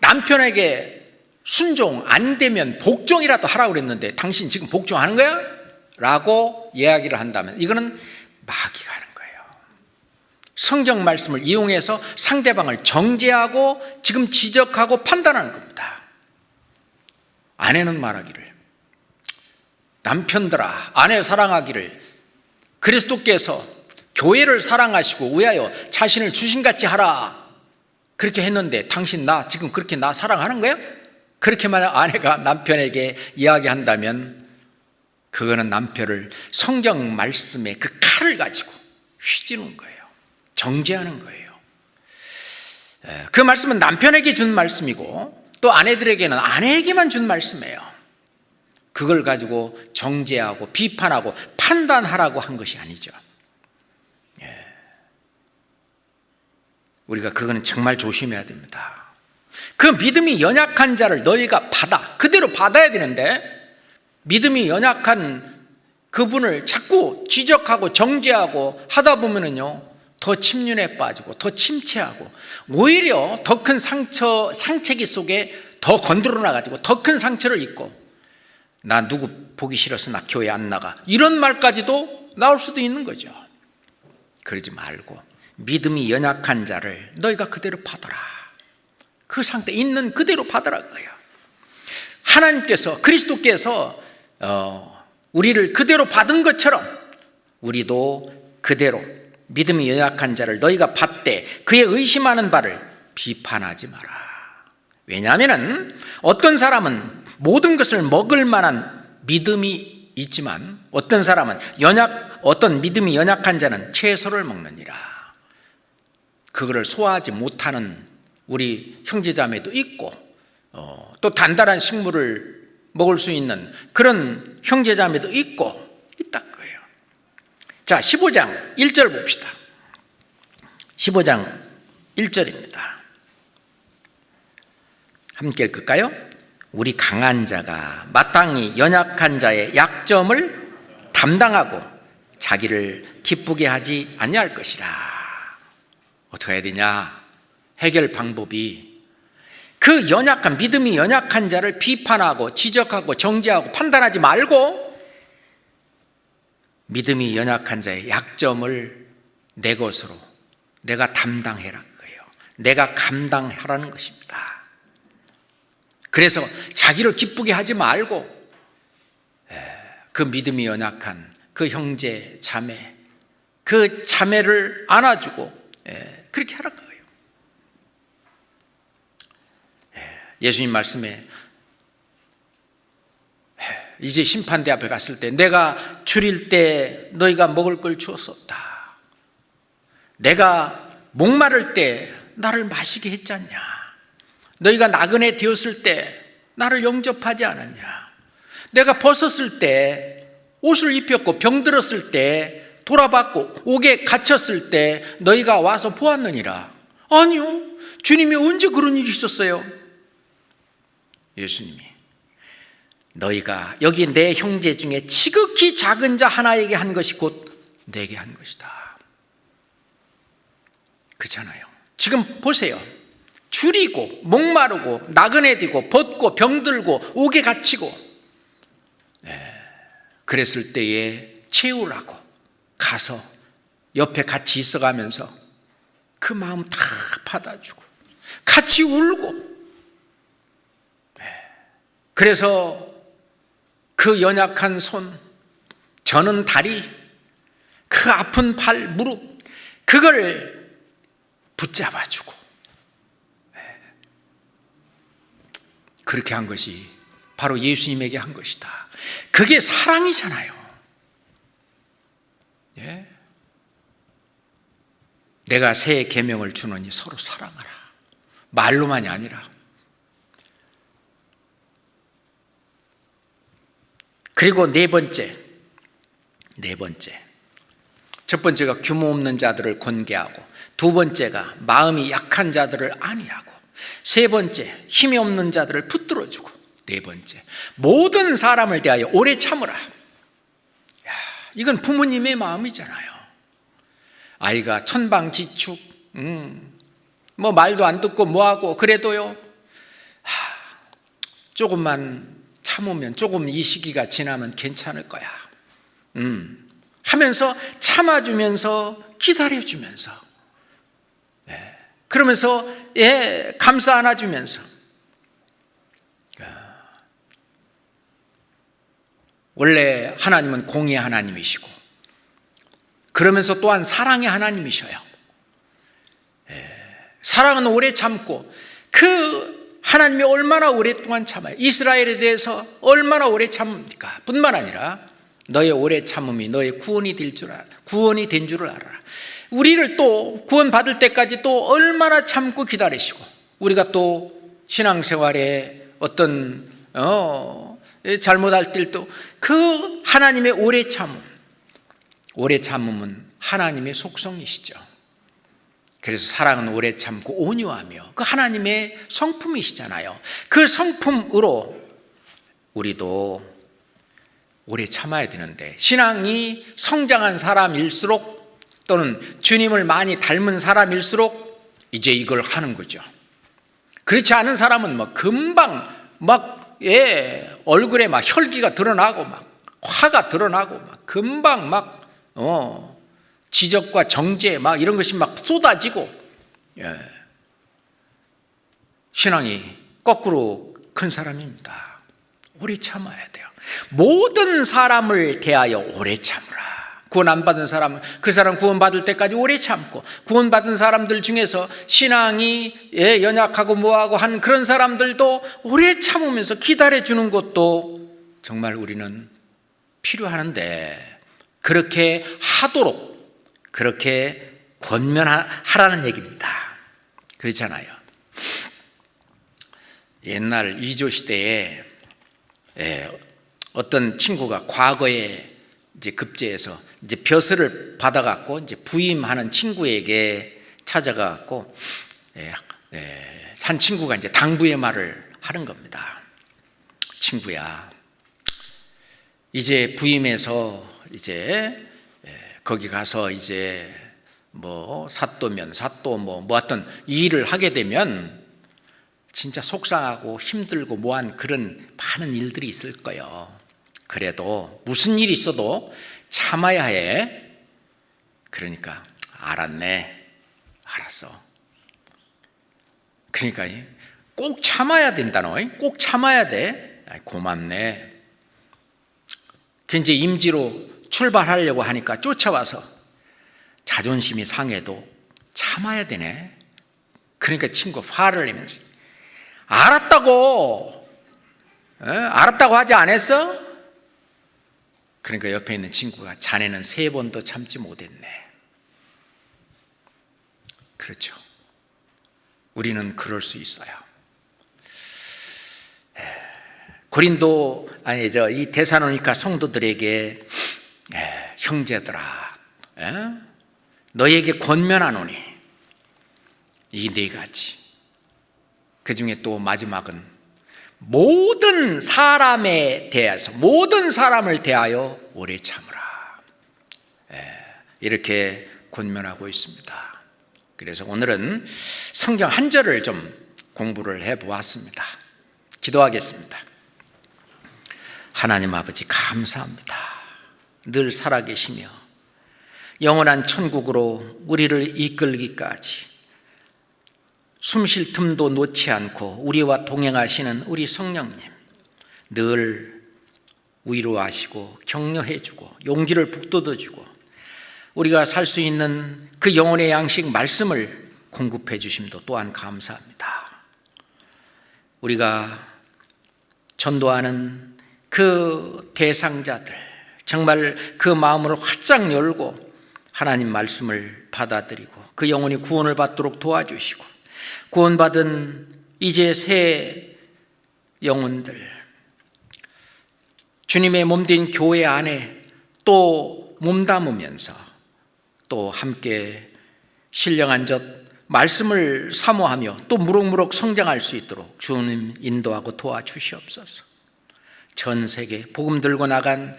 남편에게 순종 안 되면 복종이라도 하라고 그랬는데 당신 지금 복종하는 거야? 라고 이야기를 한다면 이거는 마귀가 하는 거예요. 성경 말씀을 이용해서 상대방을 정죄하고 지금 지적하고 판단하는 겁니다. 아내는 말하기를, 남편들아 아내 사랑하기를 그리스도께서 교회를 사랑하시고 위하여 자신을 주신같이 하라, 그렇게 했는데 당신 나 지금 그렇게 나 사랑하는 거야? 그렇게 만약 아내가 남편에게 이야기한다면 그거는 남편을 성경 말씀의 그 칼을 가지고 휘두르는 거예요. 정죄하는 거예요. 그 말씀은 남편에게 준 말씀이고 또 아내들에게는 아내에게만 준 말씀이에요. 그걸 가지고 정죄하고 비판하고 판단하라고 한 것이 아니죠. 우리가 그거는 정말 조심해야 됩니다. 그 믿음이 연약한 자를 너희가 받아, 그대로 받아야 되는데 믿음이 연약한 그분을 자꾸 지적하고 정죄하고 하다 보면은요 더 침륜에 빠지고 더 침체하고 오히려 더 큰 상처기 속에 더 건드려 나가지고 더 큰 상처를 입고 나 누구 보기 싫어서 나 교회 안 나가, 이런 말까지도 나올 수도 있는 거죠. 그러지 말고 믿음이 연약한 자를 너희가 그대로 받아라. 그 상태 있는 그대로 받으라 거예요. 하나님께서 그리스도께서 우리를 그대로 받은 것처럼 우리도 그대로 믿음이 연약한 자를 너희가 받되 그의 의심하는 바를 비판하지 마라. 왜냐하면 어떤 사람은 모든 것을 먹을 만한 믿음이 있지만 어떤 사람은 어떤 믿음이 연약한 자는 채소를 먹느니라. 그거를 소화하지 못하는 우리 형제자매도 있고 또 단단한 식물을 먹을 수 있는 그런 형제자매도 있고 있다는 거예요. 자, 15장 1절 봅시다. 15장 1절입니다. 함께 읽을까요? 우리 강한 자가 마땅히 연약한 자의 약점을 담당하고 자기를 기쁘게 하지 아니할 것이라. 어떻게 해야 되냐? 해결 방법이 그 연약한, 믿음이 연약한 자를 비판하고 지적하고 정죄하고 판단하지 말고 믿음이 연약한 자의 약점을 내 것으로 내가 담당해라 거예요. 내가 감당하라는 것입니다. 그래서 자기를 기쁘게 하지 말고 그 믿음이 연약한 그 형제 자매, 그 자매를 안아주고 그렇게 하라 거예요. 예수님 말씀에 이제 심판대 앞에 갔을 때 내가 줄일 때 너희가 먹을 걸 주었었다. 내가 목마를 때 나를 마시게 했잖냐. 너희가 나그네 되었을 때 나를 영접하지 않았냐. 내가 벗었을 때 옷을 입혔고 병들었을 때 돌아봤고 옥에 갇혔을 때 너희가 와서 보았느니라. 아니요, 주님이 언제 그런 일이 있었어요? 예수님이 너희가 여기 내 형제 중에 지극히 작은 자 하나에게 한 것이 곧 내게 한 것이다. 그렇잖아요. 지금 보세요. 줄이고 목마르고 나그네 되고 벗고 병들고 옥에 갇히고 그랬을 때에 채우라고 가서 옆에 같이 있어가면서 그 마음 다 받아주고 같이 울고, 그래서 그 연약한 손, 저는 다리, 그 아픈 팔, 무릎, 그걸 붙잡아주고 그렇게 한 것이 바로 예수님에게 한 것이다. 그게 사랑이잖아요. 예? 내가 새 계명을 주노니 서로 사랑하라. 말로만이 아니라. 그리고 네 번째. 첫 번째가 규모 없는 자들을 권계하고, 두 번째가 마음이 약한 자들을 안위하고, 세 번째 힘이 없는 자들을 붙들어주고, 네 번째 모든 사람을 대하여 오래 참으라. 이건 부모님의 마음이잖아요. 아이가 천방지축, 뭐 말도 안 듣고 뭐하고 그래도요, 조금만 참으면, 조금 이 시기가 지나면 괜찮을 거야 하면서 참아주면서 기다려주면서, 그러면서 감싸 안아주면서, 원래 하나님은 공의의 하나님이시고 그러면서 또한 사랑의 하나님이셔요. 사랑은 오래 참고, 그 하나님이 얼마나 오랫동안 참아요. 이스라엘에 대해서 얼마나 오래 참습니까? 뿐만 아니라 너의 오래 참음이 너의 구원이 된 줄 알아라. 우리를 또 구원받을 때까지 또 얼마나 참고 기다리시고, 우리가 또 신앙생활에 어떤 잘못할 때도 그 하나님의 오래 참음은 하나님의 속성이시죠. 그래서 사랑은 오래 참고 온유하며, 그 하나님의 성품이시잖아요. 그 성품으로 우리도 오래 참아야 되는데, 신앙이 성장한 사람일수록 또는 주님을 많이 닮은 사람일수록 이제 이걸 하는 거죠. 그렇지 않은 사람은 막 금방 얼굴에 막 혈기가 드러나고 막 화가 드러나고 막 금방 막 지적과 정죄 막 이런 것이 막 쏟아지고, 신앙이 거꾸로 큰 사람입니다. 오래 참아야 돼요. 모든 사람을 대하여 오래 참으라. 구원 안 받은 사람은 그 사람 구원받을 때까지 오래 참고, 구원받은 사람들 중에서 신앙이 연약하고 뭐하고 한 그런 사람들도 오래 참으면서 기다려주는 것도 정말 우리는 필요하는데, 그렇게 하도록, 그렇게 권면하라는 얘기입니다. 그렇잖아요. 옛날 이조 시대에 어떤 친구가 과거에 이제 급제해서 이제 벼슬을 받아갖고 이제 부임하는 친구에게 찾아가갖고 한 친구가 이제 당부의 말을 하는 겁니다. 친구야, 이제 부임해서 이제 거기 가서 이제 뭐 사또면 사또 뭐 하여튼 이 일을 하게 되면 진짜 속상하고 힘들고 뭐한 그런 많은 일들이 있을 거예요. 그래도 무슨 일이 있어도 참아야 해. 그러니까 알았네, 알았어. 그러니까 꼭 참아야 된다. 너 꼭 참아야 돼. 고맙네. 그 이제 임지로 출발하려고 하니까 쫓아와서 자존심이 상해도 참아야 되네. 그러니까 친구 화를 내면서 알았다고 하지 않았어? 그러니까 옆에 있는 친구가 자네는 3번도 참지 못했네. 그렇죠. 우리는 그럴 수 있어요. 이 데살로니가 성도들에게 형제들아, 너에게 권면하노니 이 4가지. 그 중에 또 마지막은 모든 사람에 대해서 모든 사람을 대하여 오래 참으라. 이렇게 권면하고 있습니다. 그래서 오늘은 성경 한 절을 좀 공부를 해보았습니다. 기도하겠습니다. 하나님 아버지 감사합니다. 늘 살아계시며 영원한 천국으로 우리를 이끌기까지 숨 쉴 틈도 놓지 않고 우리와 동행하시는 우리 성령님, 늘 위로하시고 격려해주고 용기를 북돋아주고 우리가 살 수 있는 그 영혼의 양식 말씀을 공급해 주심도 또한 감사합니다. 우리가 전도하는 그 대상자들, 정말 그 마음을 활짝 열고 하나님 말씀을 받아들이고 그 영혼이 구원을 받도록 도와주시고, 구원받은 이제 새 영혼들, 주님의 몸된 교회 안에 또 몸담으면서 또 함께 신령한 젖 말씀을 사모하며 또 무럭무럭 성장할 수 있도록 주님 인도하고 도와주시옵소서. 전 세계 복음 들고 나간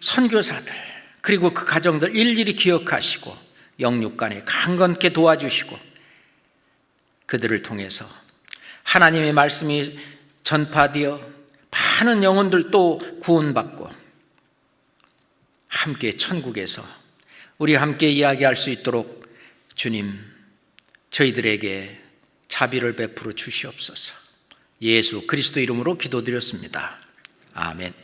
선교사들, 그리고 그 가정들 일일이 기억하시고 영육간에 강건케 도와주시고 그들을 통해서 하나님의 말씀이 전파되어 많은 영혼들 또 구원받고 함께 천국에서 우리 함께 이야기할 수 있도록 주님 저희들에게 자비를 베풀어 주시옵소서. 예수 그리스도 이름으로 기도드렸습니다. 아멘.